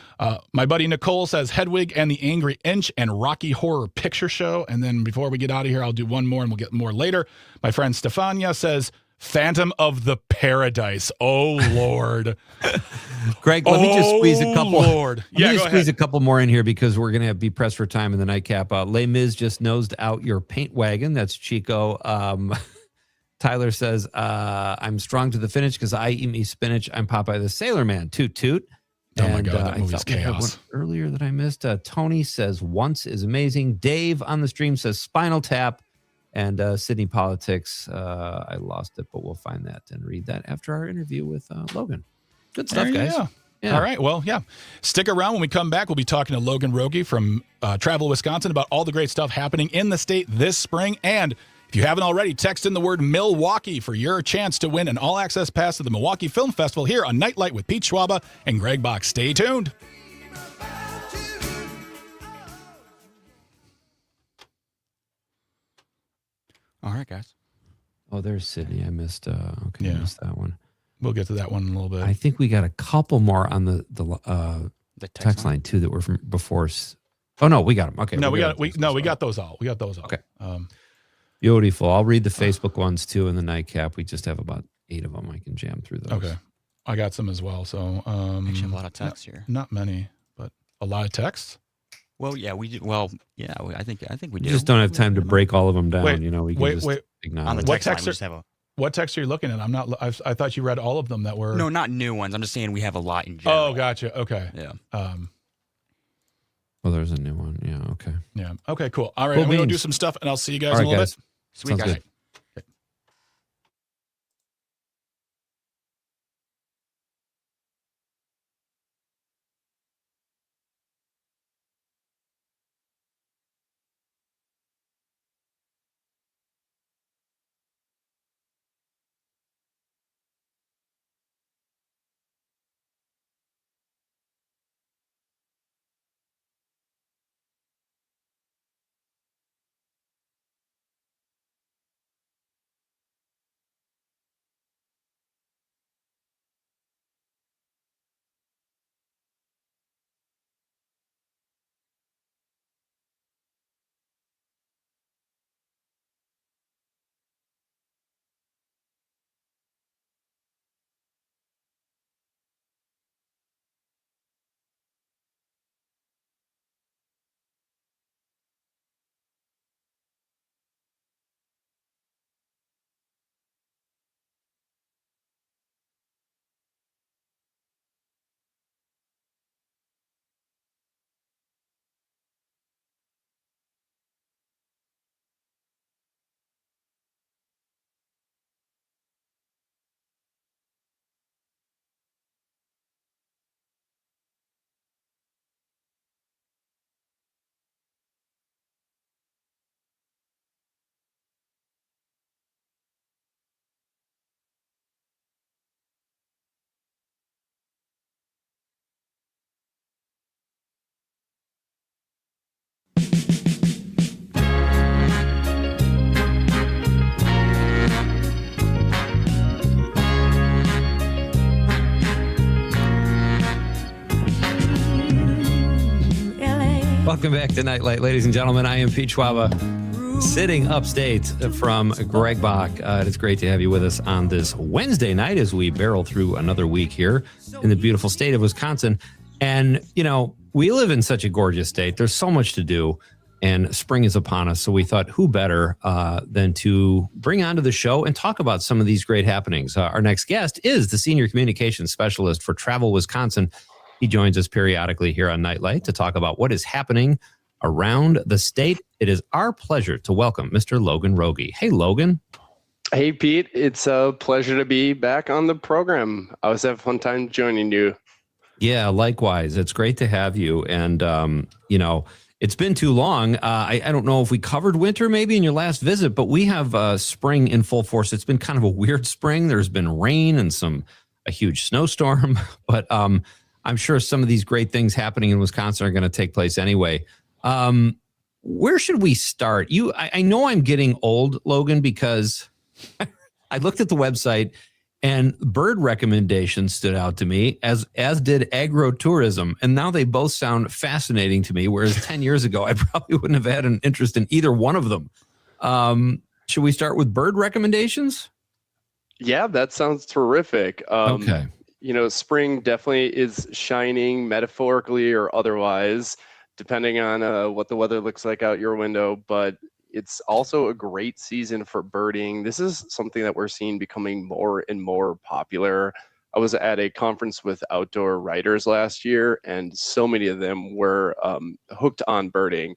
My buddy Nicole says Hedwig and the Angry Inch and Rocky Horror Picture Show. And then before we get out of here, I'll do one more and we'll get more later. My friend Stefania says Phantom of the Paradise. Oh, Lord.
Greg, let me just squeeze a couple.
Lord.
Let me just squeeze a couple more in here because we're going to be pressed for time in the nightcap. Les Mis just nosed out your paint wagon. That's Chico. Tyler says, "I'm strong to the finish because I eat me spinach. I'm Popeye the Sailor Man. Toot toot."
Oh, my God. That movie's chaos.
Earlier that I missed. Tony says, "Once is amazing." Dave on the stream says, "Spinal Tap." And Sydney Politics, I lost it, but we'll find that and read that after our interview with Logan. Good stuff, guys.
Yeah. All right. Well, yeah. Stick around. When we come back, we'll be talking to Logan Rogie from Travel Wisconsin about all the great stuff happening in the state this spring. And if you haven't already, text in the word Milwaukee for your chance to win an all-access pass to the Milwaukee Film Festival here on Nite Lite with Pete Schwaba and Greg Bach. Stay tuned.
All right, guys.
Oh, there's Sydney. I missed. I missed that one.
We'll get to that one in a little bit.
I think we got a couple more on the text line too that were from before. Oh no, we got them. Okay.
No, we got those all. We got those all.
Okay. Beautiful. I'll read the Facebook ones too in the nightcap. We just have about 8 of them. I can jam through those.
Okay. I got some as well. So
actually have a lot of texts here.
Not many, but a lot of texts.
Well, yeah, we do. Well, yeah, I think we do.
You just don't have time to break all of them down.
Wait,
you know, we can just acknowledge.
On the
What
text line,
text
we just have a.
What text are you looking at? I thought you read all of them that were.
No, not new ones. I'm just saying we have a lot in general.
Oh, gotcha. Okay.
Yeah.
Well, there's a new one. Yeah. Okay.
Yeah. Okay. Cool. All right.
Cool
I'm gonna go
beans.
do some stuff, and I'll see you guys
All
in a
right,
little
guys.
bit.
Sweet
Sounds
guys.
good. Welcome back to Nite Lite, ladies and gentlemen. I am Pete Schwaba, sitting upstate from Greg Bach. It's great to have you with us on this Wednesday night as we barrel through another week here in the beautiful state of Wisconsin. And, you know, we live in such a gorgeous state. There's so much to do, and spring is upon us. So we thought, who better than to bring onto the show and talk about some of these great happenings. Our next guest is the Senior Communications Specialist for Travel Wisconsin. He joins us periodically here on Nite Lite to talk about what is happening around the state. It is our pleasure to welcome Mr. Logan Rogie. Hey, Logan.
Hey, Pete. It's a pleasure to be back on the program. I always have a fun time joining you.
Yeah, likewise. It's great to have you. And, you know, it's been too long. I don't know if we covered winter maybe in your last visit, but we have spring in full force. It's been kind of a weird spring. There's been rain and a huge snowstorm, but I'm sure some of these great things happening in Wisconsin are going to take place anyway. Where should we start? I know I'm getting old, Logan, because I looked at the website and bird recommendations stood out to me, as did agro-tourism. And now they both sound fascinating to me, whereas 10 years ago, I probably wouldn't have had an interest in either one of them. Should we start with bird recommendations?
Yeah, that sounds terrific.
Okay.
You know, spring definitely is shining metaphorically or otherwise, depending on what the weather looks like out your window. But it's also a great season for birding. This is something that we're seeing becoming more and more popular. I was at a conference with outdoor writers last year, and so many of them were hooked on birding,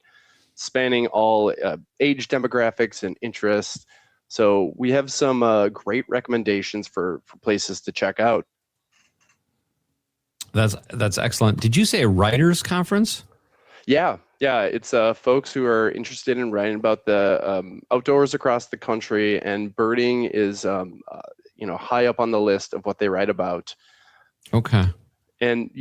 spanning all age demographics and interests. So we have some great recommendations for places to check out.
That's excellent. Did you say a writers conference?
Yeah. It's folks who are interested in writing about the outdoors across the country, and birding is high up on the list of what they write about.
Okay.
And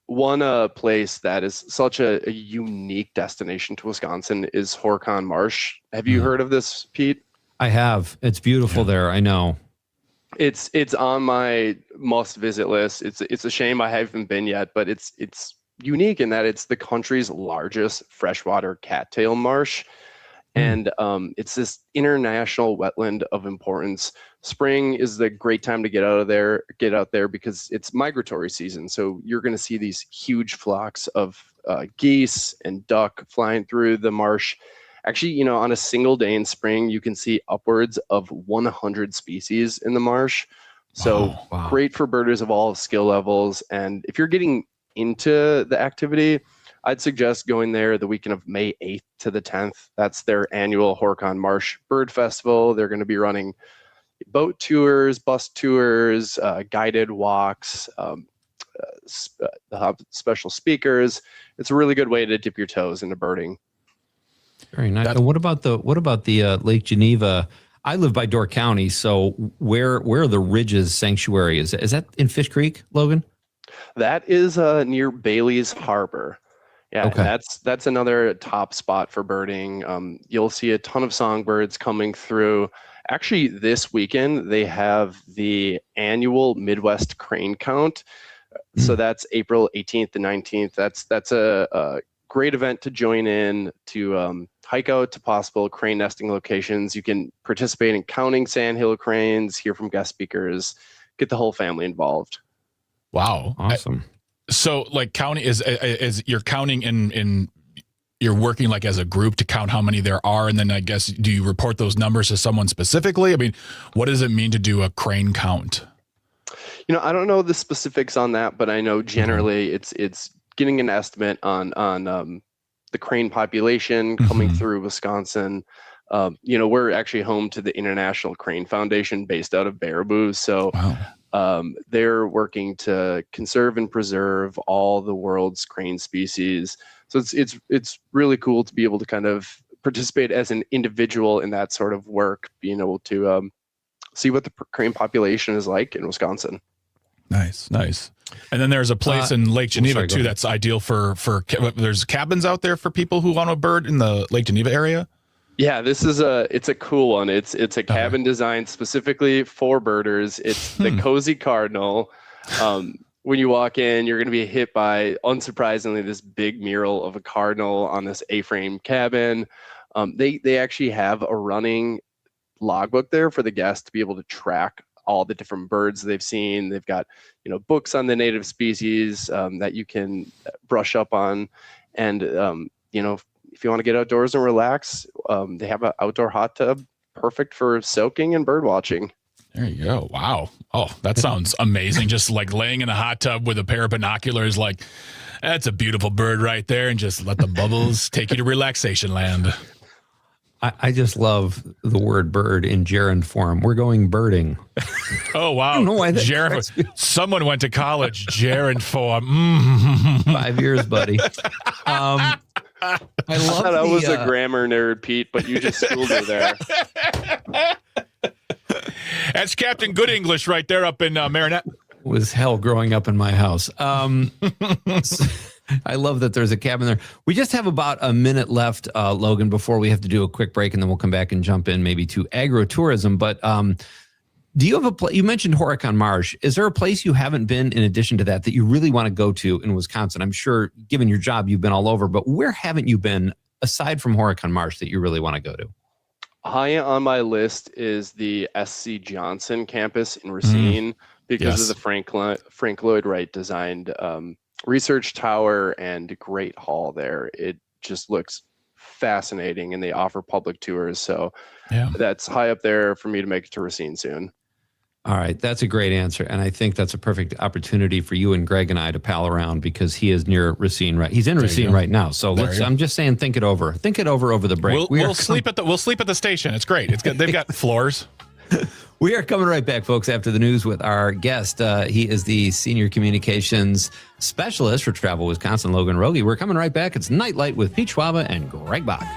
one place that is such a unique destination to Wisconsin is Horicon Marsh. Have you heard of this, Pete?
I have. It's beautiful there. I know.
It's on my must visit list. It's a shame I haven't been yet, but it's unique in that it's the country's largest freshwater cattail marsh. And it's this international wetland of importance Spring is the great time to get out there because it's migratory season. So you're going to see these huge flocks of geese and duck flying through the marsh. Actually, on a single day in spring, you can see upwards of 100 species in the marsh. So great for birders of all skill levels. And if you're getting into the activity, I'd suggest going there the weekend of May 8th to the 10th. That's their annual Horicon Marsh Bird Festival. They're going to be running boat tours, bus tours, guided walks, special speakers. It's a really good way to dip your toes into birding.
Very nice. And what about the Lake Geneva? I live by Door County, so where are the Ridges Sanctuary? Is that in Fish Creek, Logan?
That is near Bailey's Harbor. Yeah,
okay.
And that's another top spot for birding. You'll see a ton of songbirds coming through. Actually, this weekend they have the annual Midwest Crane Count. So that's April 18th to 19th. That's a great event to join in, to hike out to possible crane nesting locations. You can participate in counting sandhill cranes, hear from guest speakers, get the whole family involved.
Wow,
awesome.
So like counting is you're counting in you're working like as a group to count how many there are, and then I guess do you report those numbers to someone specifically? I mean, what does it mean to do a crane count?
I don't know the specifics on that, but I know generally it's getting an estimate on the crane population coming through Wisconsin. We're actually home to the International Crane Foundation based out of Baraboo, so they're working to conserve and preserve all the world's crane species. So it's really cool to be able to kind of participate as an individual in that sort of work, being able to see what the crane population is like in Wisconsin.
Nice. And then there's a place in Lake Geneva too that's ideal for there's cabins out there for people who want to bird in the Lake Geneva area.
Yeah, it's a cool one. It's a cabin designed specifically for birders. It's the Cozy Cardinal. When you walk in, you're going to be hit by, unsurprisingly, this big mural of a cardinal on this A-frame cabin. They actually have a running logbook there for the guests to be able to track all the different birds they've seen. They've got books on the native species that you can brush up on, and if you want to get outdoors and relax, they have an outdoor hot tub perfect for soaking and bird watching.
There you go. Wow. Oh, that sounds amazing. Just like laying in a hot tub with a pair of binoculars, like that's a beautiful bird right there, and just let the bubbles take you to relaxation land.
I just love the word bird in gerund form. We're going birding.
Oh, wow.
I don't know why that
gerund, someone went to college, gerund form.
5 years, buddy. I love
that was a grammar nerd, Pete, but you just schooled me there.
That's Captain Good English right there up in Marinette.
Was hell growing up in my house. I love that there's a cabin there. We just have about a minute left, Logan, before we have to do a quick break, and then we'll come back and jump in maybe to agro-tourism. But do you have you mentioned Horicon Marsh. Is there a place you haven't been in addition to that you really want to go to in Wisconsin? I'm sure, given your job, you've been all over, but where haven't you been aside from Horicon Marsh that you really want to go to?
High on my list is the SC Johnson campus in Racine because of the Frank Lloyd Wright designed research tower and great hall there. It just looks fascinating, and they offer public tours. So that's high up there for me to make it to Racine soon.
All right. That's a great answer. And I think that's a perfect opportunity for you and Greg and I to pal around, because he is near Racine, right? He's in Racine right now. So I'm just saying, think it over. Think it over the break.
We'll sleep at the station. It's great. They've got floors.
We are coming right back, folks, after the news with our guest. He is the Senior Communications Specialist for Travel Wisconsin, Logan Rogie. We're coming right back. It's Nite Lite with Pete Schwaba and Greg Bach.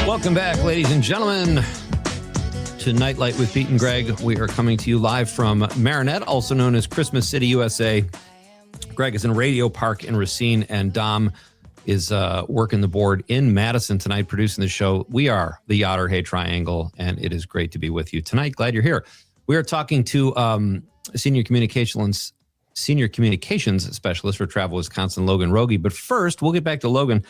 Welcome back, ladies and gentlemen, to Nite Lite with Pete and Greg. We are coming to you live from Marinette, also known as Christmas City, USA. Greg is in Radio Park in Racine, and Dom is working the board in Madison tonight, producing the show. We are the Yotter Hay Triangle, and it is great to be with you tonight. Glad you're here. We are talking to senior communications specialist for Travel Wisconsin, Logan Rogie. But first, we'll get back to Logan.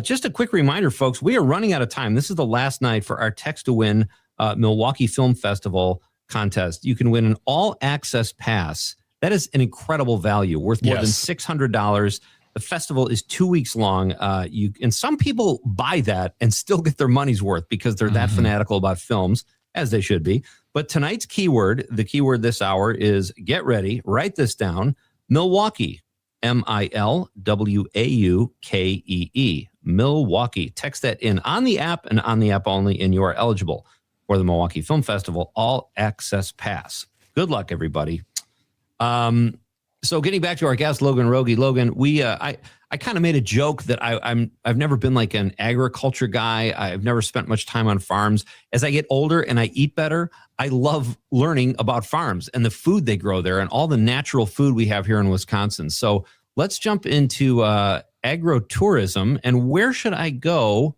Just a quick reminder, folks, we are running out of time. This is the last night for our Text to Win Milwaukee Film Festival contest. You can win an all-access pass. That is an incredible value, worth more than $600. The festival is 2 weeks long. And some people buy that and still get their money's worth because they're that fanatical about films, as they should be. But tonight's keyword, the keyword this hour is, get ready, write this down, Milwaukee, Milwaukee, Milwaukee. Text that in on the app and on the app only, and you are eligible for the Milwaukee Film Festival All Access Pass. Good luck, everybody. So getting back to our guest, Logan Rogie. Logan, I kind of made a joke that I've never been like an agriculture guy. I've never spent much time on farms. As I get older and I eat better, I love learning about farms and the food they grow there and all the natural food we have here in Wisconsin. So let's jump into agro-tourism. And where should I go,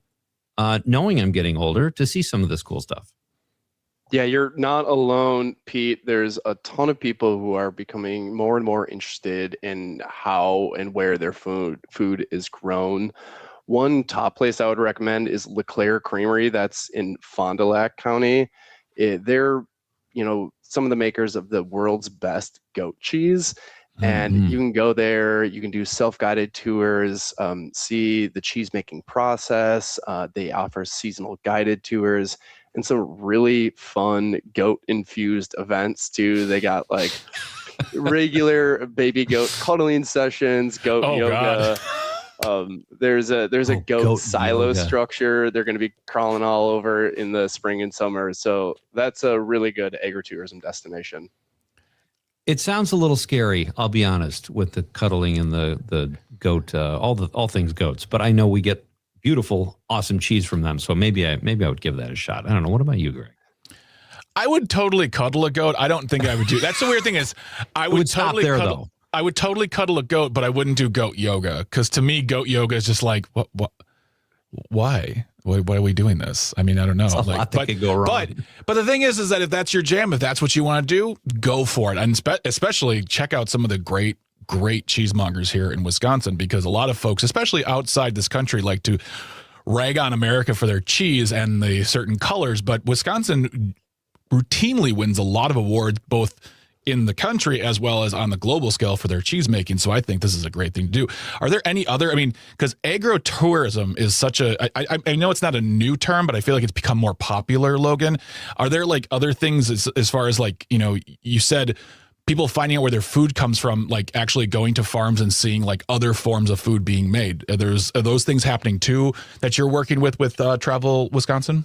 knowing I'm getting older, to see some of this cool stuff?
Yeah, you're not alone, Pete. There's a ton of people who are becoming more and more interested in how and where their food is grown. One top place I would recommend is LeClaire Creamery. That's in Fond du Lac County. They're, some of the makers of the world's best goat cheese. And you can go there, you can do self-guided tours, see the cheese making process. They offer seasonal guided tours and some really fun goat infused events too. They got like regular baby goat cuddling sessions, goat yoga. There's a goat silo structure they're going to be crawling all over in the spring and summer. So that's a really good agritourism destination.
It sounds a little scary, I'll be honest, with the cuddling and the goat, all things goats. But I know we get beautiful, awesome cheese from them. So maybe I would give that a shot. I don't know. What about you, Greg?
I would totally cuddle a goat. I don't think I would do. That's the weird thing is, I would totally cuddle. Though. I would totally cuddle a goat, but I wouldn't do goat yoga because to me, goat yoga is just like what? Why? Why are we doing this? I mean, I don't know.
A lot that could go wrong.
But the thing is that if that's your jam, if that's what you want to do, go for it. And especially check out some of the great cheesemongers here in Wisconsin, because a lot of folks, especially outside this country, like to rag on America for their cheese and the certain colors. But Wisconsin routinely wins a lot of awards, both in the country as well as on the global scale for their cheese making. So I think this is a great thing to do. Are there any other, because agro-tourism is such I know it's not a new term, but I feel like it's become more popular, Logan. Are there like other things as far as like, you said people finding out where their food comes from, like actually going to farms and seeing like other forms of food being made? Are those things happening too that you're working with Travel Wisconsin?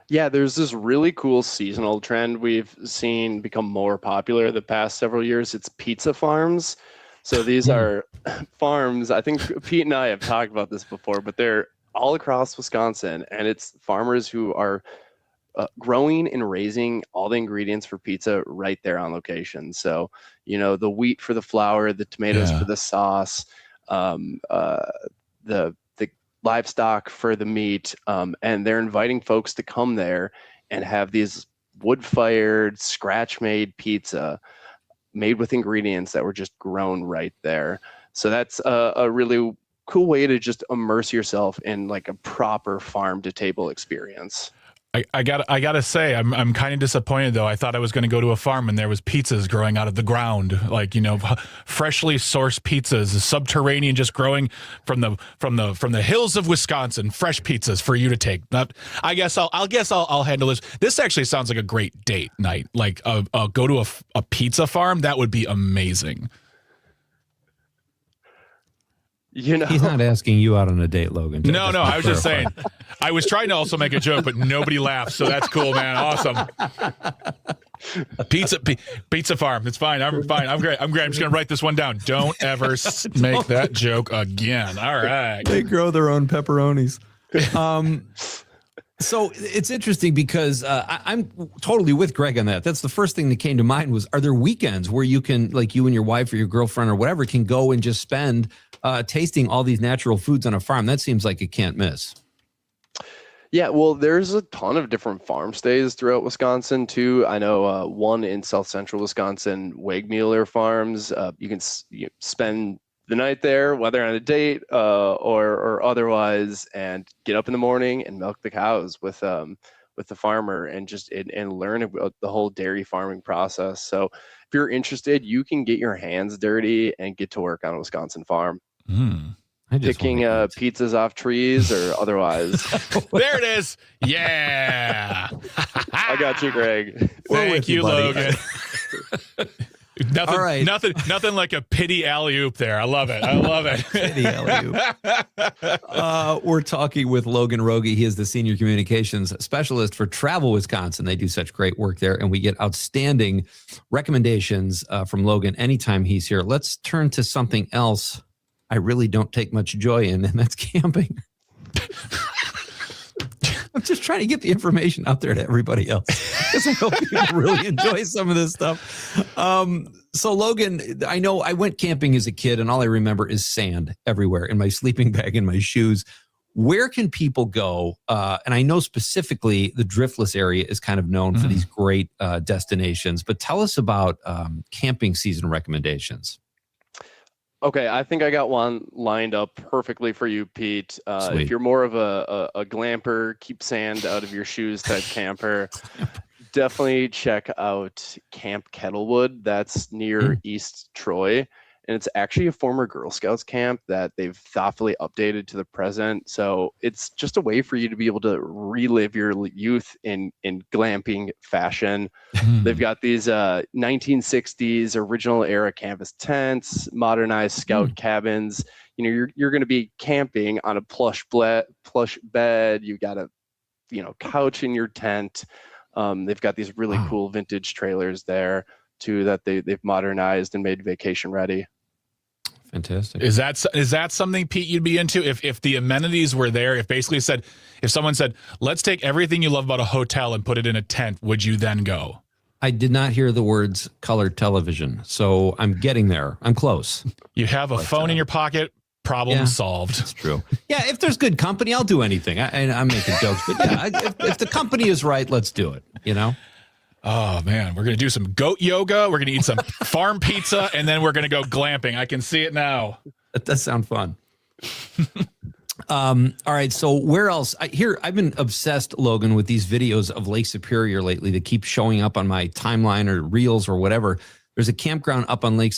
Yeah, there's this really cool seasonal trend we've seen become more popular the past several years. It's pizza farms. So these are farms. I think Pete and I have talked about this before, but they're all across Wisconsin, and it's farmers who are growing and raising all the ingredients for pizza right there on location. So, the wheat for the flour, the tomatoes for the sauce, the livestock for the meat, and they're inviting folks to come there and have these wood-fired, scratch-made pizza made with ingredients that were just grown right there. So that's a really cool way to just immerse yourself in like a proper farm-to-table experience.
I gotta say, I'm kind of disappointed though. I thought I was going to go to a farm and there was pizzas growing out of the ground, like freshly sourced pizzas, subterranean, just growing from the hills of Wisconsin. Fresh pizzas for you to take. I guess I'll handle this. This actually sounds like a great date night. Like go to a pizza farm. That would be amazing.
He's not asking you out on a date, Logan.
No, I was just saying. I was trying to also make a joke, but nobody laughed, so that's cool, man. Awesome. Pizza farm. It's fine. I'm fine. I'm great. I'm just gonna write this one down. Don't ever make that joke again. All right.
They grow their own pepperonis. So it's interesting because I'm totally with Greg on that. That's the first thing that came to mind was, are there weekends where you can, like you and your wife or your girlfriend or whatever, can go and just spend tasting all these natural foods on a farm? That seems like it can't miss.
Yeah, well, there's a ton of different farm stays throughout Wisconsin too. I know one in South Central Wisconsin, Wegmuller Farms. You can spend the night there, whether on a date or otherwise, and get up in the morning and milk the cows with the farmer and just and learn about the whole dairy farming process. So if you're interested, you can get your hands dirty and get to work on a Wisconsin farm. Picking pizzas off trees or otherwise.
There it is. Yeah.
I got you, Greg.
Thank you, Logan. Nothing,
All right.
nothing like a pity alley-oop there. I love it.
Pity alley-oop. We're talking with Logan Rogie. He is the Senior Communications Specialist for Travel Wisconsin. They do such great work there, and we get outstanding recommendations from Logan anytime he's here. Let's turn to something else I really don't take much joy in, and that's camping. I'm just trying to get the information out there to everybody else because I hope people really enjoy some of this stuff. So Logan, I know I went camping as a kid and all I remember is sand everywhere in my sleeping bag and my shoes. Where can people go? And I know specifically the Driftless area is kind of known for these great destinations, but tell us about camping season recommendations.
Okay, I think I got one lined up perfectly for you, Pete. If you're more of a glamper, keep sand out of your shoes type camper, definitely check out Camp Kettlewood. That's near East Troy. And it's actually a former Girl Scouts camp that they've thoughtfully updated to the present. So it's just a way for you to be able to relive your youth in glamping fashion. They've got these 1960s original era canvas tents, modernized scout cabins. You know, you're going to be camping on a plush bed. You got a couch in your tent. They've got these really cool vintage trailers there too that they've modernized and made vacation ready.
Fantastic.
Is that something, Pete, you'd be into if the amenities were there? If someone said, let's take everything you love about a hotel and put it in a tent, would you then go?
I did not hear the words color television, so I'm getting there. I'm close.
You have a phone in your pocket. Problem solved.
It's true. Yeah, if there's good company, I'll do anything. I'm making jokes, but yeah, if the company is right, let's do it. You know.
Oh man, we're gonna do some goat yoga. We're gonna eat some farm pizza, and then we're gonna go glamping. I can see it now.
That does sound fun. All right, so where else? I've been obsessed, Logan, with these videos of Lake Superior lately that keep showing up on my timeline or reels or whatever. There's a campground up on Lake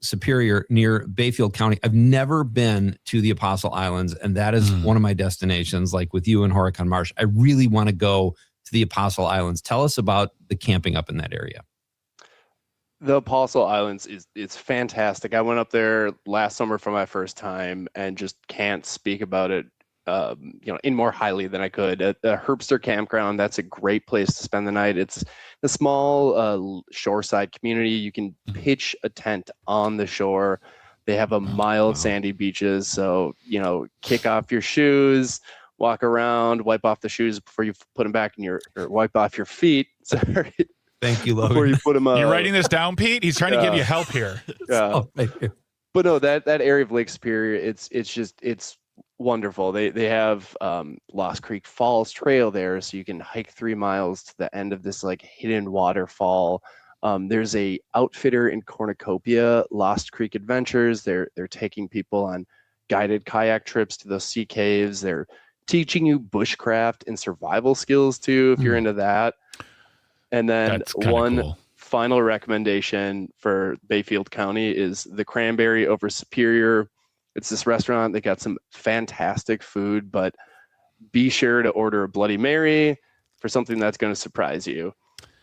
Superior near Bayfield County. I've never been to the Apostle Islands, and that is one of my destinations. Like with you and Horicon Marsh, I really want to go to the Apostle Islands. Tell us about the camping up in that area.
The Apostle Islands is fantastic. I went up there last summer for my first time and just can't speak about it in more highly than I could. At the Herbster Campground, that's a great place to spend the night. It's a small shoreside community. You can pitch a tent on the shore. They have a mile of sandy beaches, so kick off your shoes, walk around, wipe off the shoes before you put them back in or wipe off your feet. Sorry.
Thank you, Logan.
Before you put them up.
You're writing this down, Pete? He's trying to give you help here.
Yeah.
Thank you.
But no, that area of Lake Superior, it's wonderful. They have Lost Creek Falls Trail there, so you can hike 3 miles to the end of this like hidden waterfall. There's a outfitter in Cornucopia, Lost Creek Adventures. They're taking people on guided kayak trips to those sea caves. They're teaching you bushcraft and survival skills too, if you're into that. And then one final recommendation for Bayfield County is the Cranberry over Superior. It's this restaurant. They got some fantastic food, but be sure to order a Bloody Mary for something that's going to surprise you.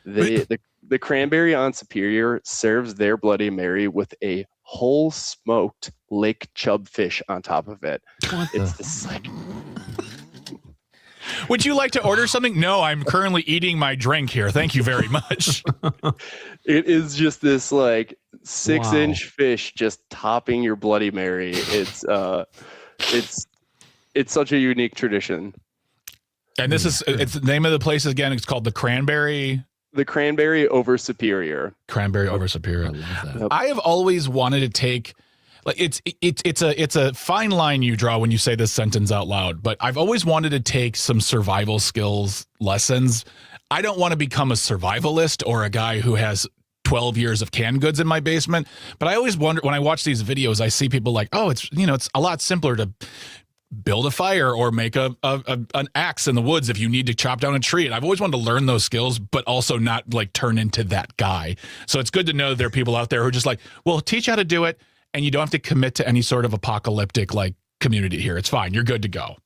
The Cranberry on Superior serves their Bloody Mary with a whole smoked lake chub fish on top of it. It's this like...
Would you like to order something? No, I'm currently eating my drink here. Thank you very much.
It is just this like 6-inch fish just topping your Bloody Mary. It's such a unique tradition.
And this is it's the name of the place again. It's called the Cranberry.
The Cranberry over Superior.
Cranberry over Superior.
I love that.
I have always wanted to take, like, it's a fine line you draw when you say this sentence out loud, but I've always wanted to take some survival skills lessons. I don't want to become a survivalist or a guy who has 12 years of canned goods in my basement, but I always wonder when I watch these videos, I see people like, oh, it's a lot simpler to build a fire or make an axe in the woods if you need to chop down a tree. And I've always wanted to learn those skills, but also not like turn into that guy. So it's good to know there are people out there who are just like, well, teach how to do it. And you don't have to commit to any sort of apocalyptic like community here. It's fine. You're good to go.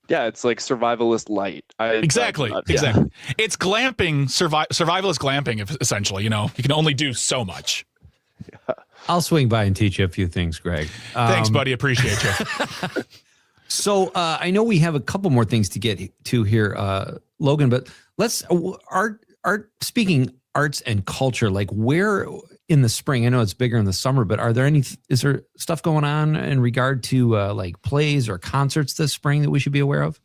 Yeah, it's like survivalist light.
Exactly. It's glamping, survivalist glamping, essentially. You can only do so much.
Yeah.
I'll swing by and teach you a few things, Greg.
Thanks, buddy. Appreciate you.
So I know we have a couple more things to get to here, Logan, but let's speaking arts and culture, like where in the spring, I know it's bigger in the summer, but is there stuff going on in regard to like plays or concerts this spring that we should be aware of?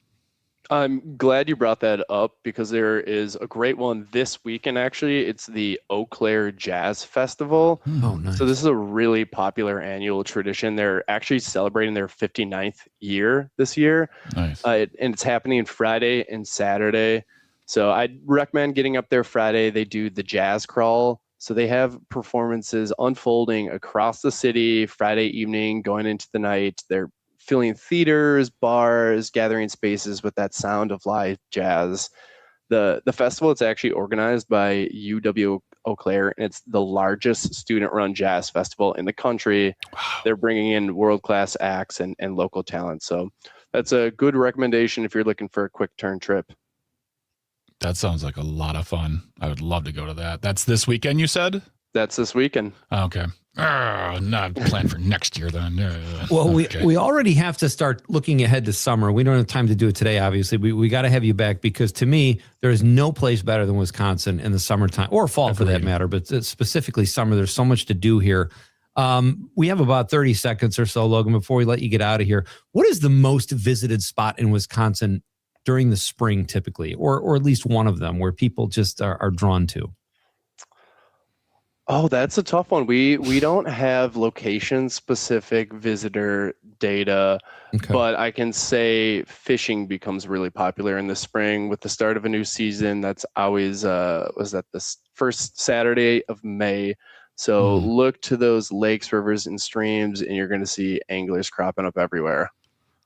I'm glad you brought that up because there is a great one this weekend, actually. It's the Eau Claire Jazz Festival.
Oh, nice.
So this is a really popular annual tradition. They're actually celebrating their 59th year this year.
Nice.
And it's happening Friday and Saturday. So I'd recommend getting up there Friday. They do the jazz crawl. So they have performances unfolding across the city Friday evening, going into the night. They're filling theaters, bars, gathering spaces with that sound of live jazz. The festival is actually organized by UW Eau Claire, and it's the largest student-run jazz festival in the country. Wow. They're bringing in world-class acts and local talent. So that's a good recommendation if you're looking for a quick turn trip.
That sounds like a lot of fun. I would love to go to that. That's this weekend, you said?
That's this weekend.
Okay. Not planned for next year then.
Well, we already have to start looking ahead to summer. We don't have time to do it today, obviously. We got to have you back because to me, there is no place better than Wisconsin in the summertime or fall for that matter, but specifically summer. There's so much to do here. We have about 30 seconds or so, Logan, before we let you get out of here. What is the most visited spot in Wisconsin during the spring typically, or at least one of them where people just are drawn to?
Oh, that's a tough one. We don't have location-specific visitor data, but I can say fishing becomes really popular in the spring with the start of a new season. That's always was that the first Saturday of May. So look to those lakes, rivers, and streams, and you're going to see anglers cropping up everywhere.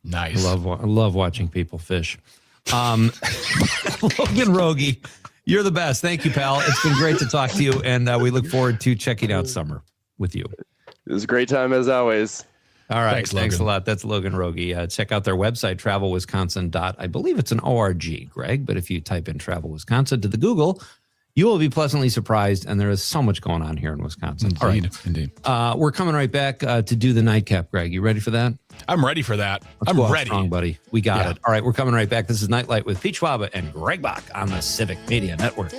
Nice.
I love watching people fish. Logan Rogie, you're the best. Thank you, pal. It's been great to talk to you, and we look forward to checking out summer with you.
It was a great time as always.
All right. Thanks a lot. That's Logan Rogie. Check out their website, travelwisconsin. I believe it's an ORG, Greg, but if you type in Travel Wisconsin to the Google, you will be pleasantly surprised, and there is so much going on here in Wisconsin.
Indeed.
We're coming right back to do the nightcap, Greg. You ready for that?
I'm ready for that.
I'm ready. Strong, buddy. We got it. All right, we're coming right back. This is Nite Lite with Pete Schwaba and Greg Bach on the Civic Media Network.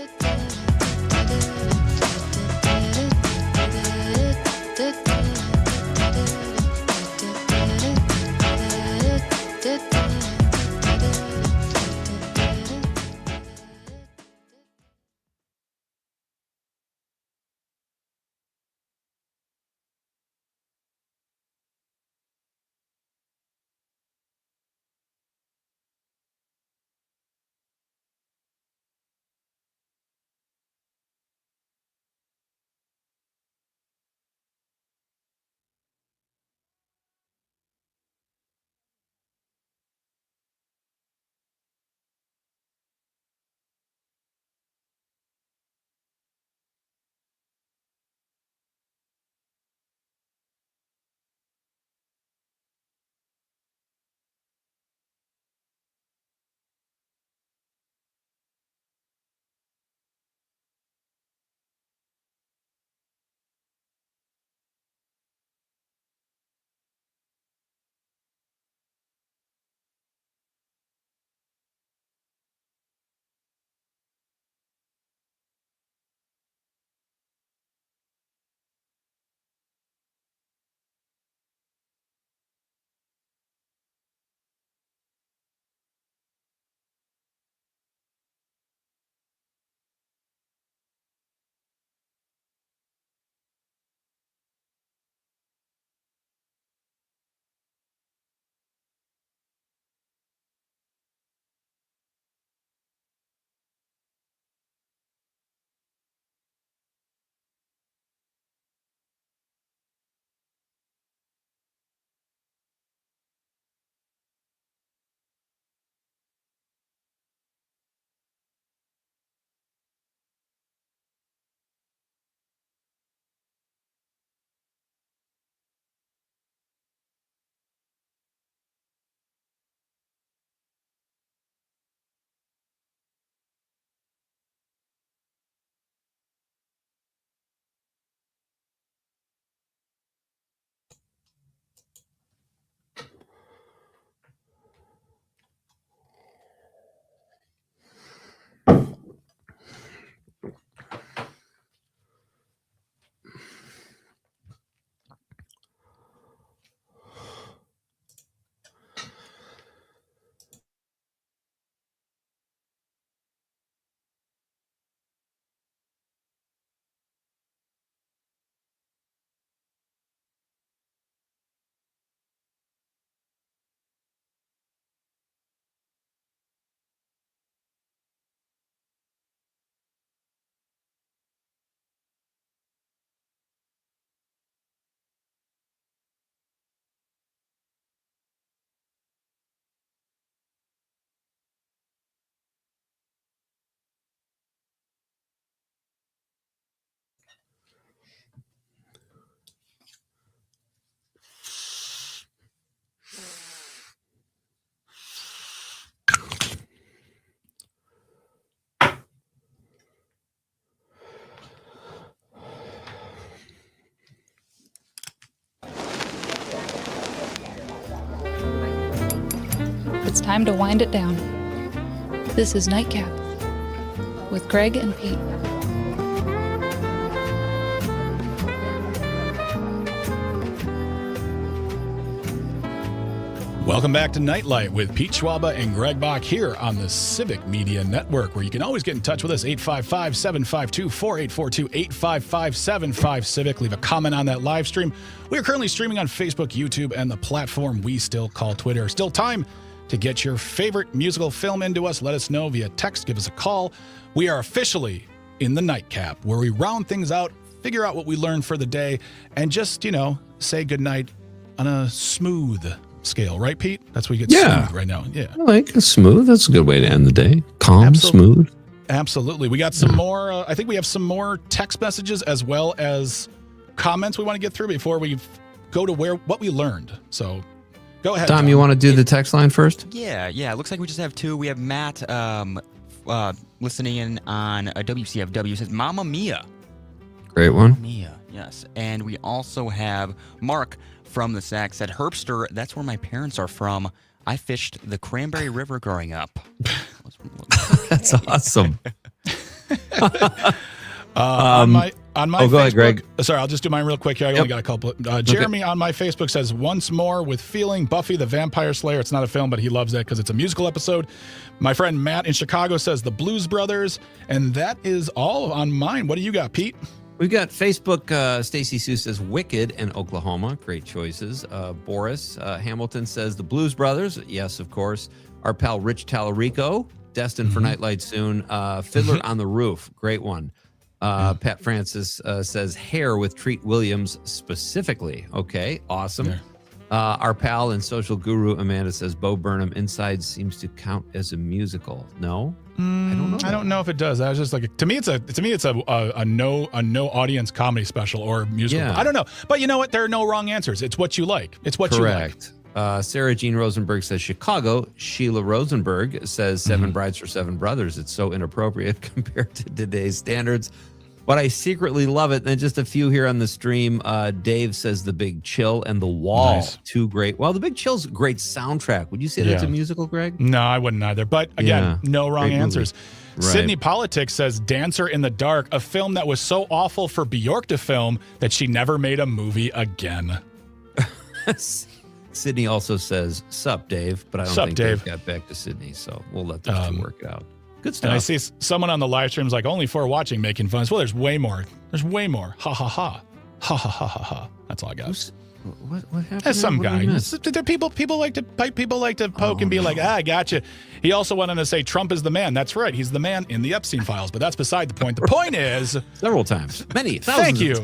it's time to wind it down. This is Nightcap with Greg and Pete.
Welcome back to Nite Lite with Pete Schwaba and Greg Bach here on the Civic Media Network, where you can always get in touch with us, 855-752-4842, 855-75-CIVIC. Leave a comment on that live stream. We are currently streaming on Facebook, YouTube, and the platform we still call Twitter. Still time to get your favorite musical film into us. Let us know via text. Give us a call. We are officially in the Nightcap, where we round things out, figure out what we learned for the day, and just, say goodnight on a smooth scale, right, Pete? That's what you get smooth right now. Yeah.
I like smooth. That's a good way to end the day. Calm, smooth.
Absolutely. We got some more. I think we have some more text messages as well as comments we want to get through before we go to what we learned. So go ahead.
Dom, you want to do the text line first?
Yeah. It looks like we just have two. We have Matt listening in on WCFW. Says, Mamma Mia.
Great one.
Mamma Mia, yes. And we also have Mark from the Sac said, Herbster, that's where my parents are from. I fished the Cranberry River growing up.
That's awesome.
On my
go
Facebook,
ahead, Greg.
Sorry, I'll just do mine real quick here. I only got a couple. Jeremy on my Facebook says, once more with feeling Buffy the Vampire Slayer. It's not a film, but he loves that because it's a musical episode. My friend Matt in Chicago says the Blues Brothers. And that is all on mine. What do you got, Pete?
We've got Facebook. Stacy Sue says Wicked and Oklahoma. Great choices. Boris Hamilton says the Blues Brothers. Yes, of course. Our pal Rich Tallarico, destined for Nightlight soon. Fiddler on the Roof. Great one. Pat Francis says Hair with Treat Williams specifically. Okay, awesome. Yeah. Our pal and social guru Amanda says Bo Burnham Inside seems to count as a musical. No, I don't know.
I don't know if it does. I was just like, to me, it's a no audience comedy special or musical.
Yeah.
I don't know, but you know what? There are no wrong answers. It's what you like. It's what you like.
Sarah Jean Rosenberg says Chicago. Sheila Rosenberg says Seven Brides for Seven Brothers. It's so inappropriate compared to today's standards, but I secretly love it. And just a few here on the stream. Dave says The Big Chill and The Wall. Nice. Two great. Well, The Big Chill's a great soundtrack. Would you say that's a musical, Greg?
No, I wouldn't either. But again, no wrong answers. Right. Sydney Politics says Dancer in the Dark, a film that was so awful for Bjork to film that she never made a movie again.
Sydney also says, sup, Dave, but I don't think Dave got back to Sydney, so we'll let those two work it out. Good stuff.
And I see someone on the live stream is like, only for watching making fun. Well, there's way more. There's way more. Ha, ha, ha. Ha, ha, ha, ha, ha. That's all I got.
What happened?
That's some guy. People like to poke and be like, I gotcha. He also went on to say Trump is the man. That's right. He's the man in the Epstein files, but that's beside the point. The point is...
Several times. Many.
Thank you.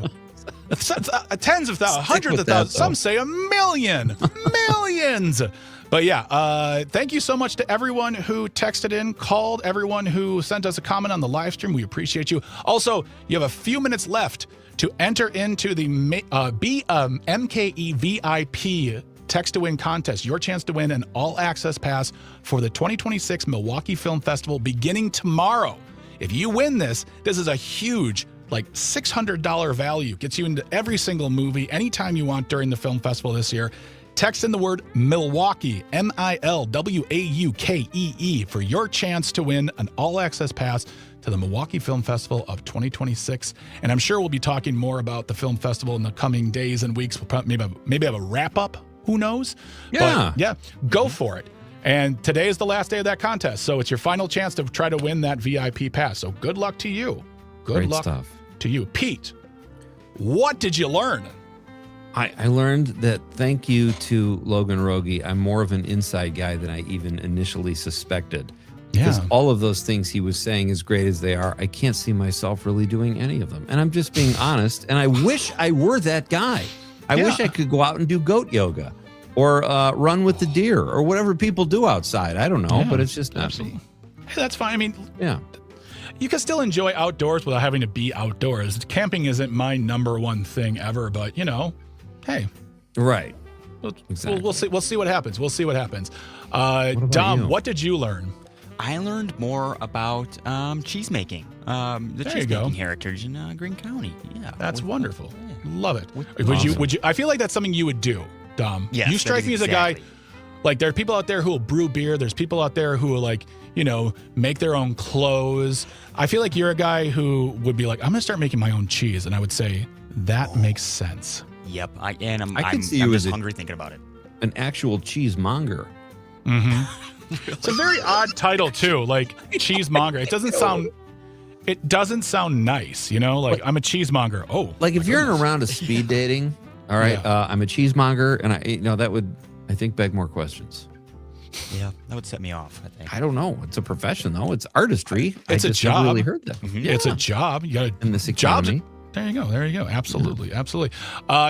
Tens of thousands, hundreds of thousands. Some say a million. Millions. But yeah, thank you so much to everyone who texted in, called, everyone who sent us a comment on the live stream. We appreciate you. Also, you have a few minutes left to enter into the MKE VIP Text to Win contest. Your chance to win an all-access pass for the 2026 Milwaukee Film Festival beginning tomorrow. If you win this is a huge, like $600 value. Gets you into every single movie anytime you want during the film festival this year. Text in the word Milwaukee, MILWAUKEE, for your chance to win an all-access pass to the Milwaukee Film Festival of 2026. And I'm sure we'll be talking more about the film festival in the coming days and weeks. We'll probably maybe have a wrap-up. Who knows?
Yeah.
But yeah, go for it. And today is the last day of that contest, so it's your final chance to try to win that VIP pass. So good luck to you. Good luck to you. Pete, what did you learn?
I learned that thank you to Logan Rogie, I'm more of an inside guy than I even initially suspected. Because all of those things he was saying, as great as they are, I can't see myself really doing any of them. And I'm just being honest. And I wish I were that guy. I wish I could go out and do goat yoga or run with the deer or whatever people do outside. I don't know, but it's just not me.
Hey, that's fine. I mean, you can still enjoy outdoors without having to be outdoors. Camping isn't my number one thing ever, but hey.
Right.
Exactly. We'll see. We'll see what happens. We'll see what happens. Dom, what did you learn?
I learned more about cheese making. The cheese making heritage in Greene County. Yeah,
that's wonderful. Love it. Would you? I feel like that's something you would do, Dom.
Yes,
you strike me as a guy Like, there are people out there who will brew beer. There's people out there who will, like, you know, make their own clothes. I feel like you're a guy who would be like, I'm going to start making my own cheese. And I would say, that makes sense.
Yep. I'm
as
hungry thinking about it.
An actual cheesemonger.
Mm-hmm. It's a very odd title, too. Like, cheesemonger. It doesn't sound nice, you know? Like, I'm a cheesemonger. Oh.
Like, if you're in a round of speed dating, all right, I'm a cheesemonger, and that would, I think, beg more questions.
Yeah, that would set me off, I think.
I don't know. It's a profession, though. It's artistry.
It's
I
a
just
job.
never really heard that.
Mm-hmm. Yeah. It's a job. You got to.
In this economy.
There you go. Absolutely.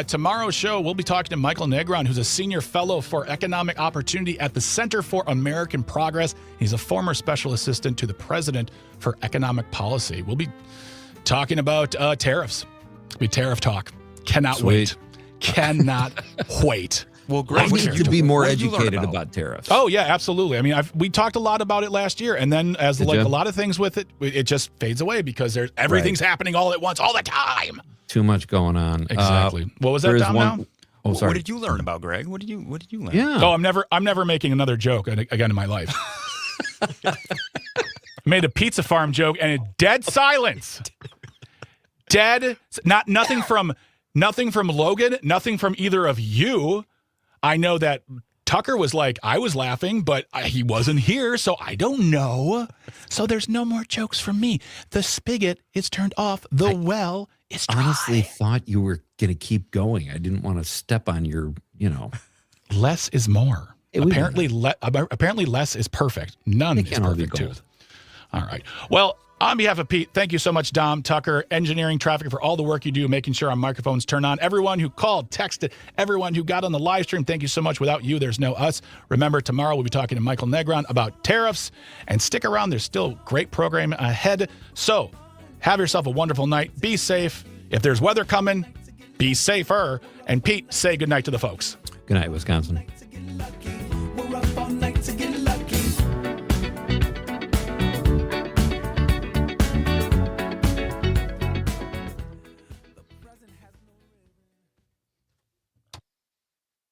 Tomorrow's show, we'll be talking to Michael Negron, who's a senior fellow for economic opportunity at the Center for American Progress. He's a former special assistant to the president for economic policy. We'll be talking about tariffs. It'll be tariff talk. Cannot wait.
Well, Greg,
I need to be more educated about tariffs.
Oh, yeah, absolutely. I mean, we talked a lot about it last year, and then a lot of things with it, it just fades away because everything's happening all at once, all the time.
Too much going on.
Exactly. What was that, Dom, now?
Oh, sorry.
What did you learn about, Greg? What did you learn?
Yeah.
Oh, I'm never making another joke again in my life. I made a pizza farm joke, and dead silence. Nothing from Logan, nothing from either of you. I know that Tucker was like, I was laughing, but he wasn't here, so I don't know. So there's no more jokes from me. The spigot is turned off. The well is dry.
Honestly thought you were going to keep going. I didn't want to step on your,
Less is more. Apparently less is perfect. None is perfect, too. All right. Well, on behalf of Pete, thank you so much, Dom, Tucker, engineering, traffic, for all the work you do, making sure our microphones turn on. Everyone who called, texted, everyone who got on the live stream, thank you so much. Without you, there's no us. Remember, tomorrow we'll be talking to Michael Negron about tariffs. And stick around. There's still great program ahead. So have yourself a wonderful night. Be safe. If there's weather coming, be safer. And Pete, say goodnight to the folks.
Good night, Wisconsin.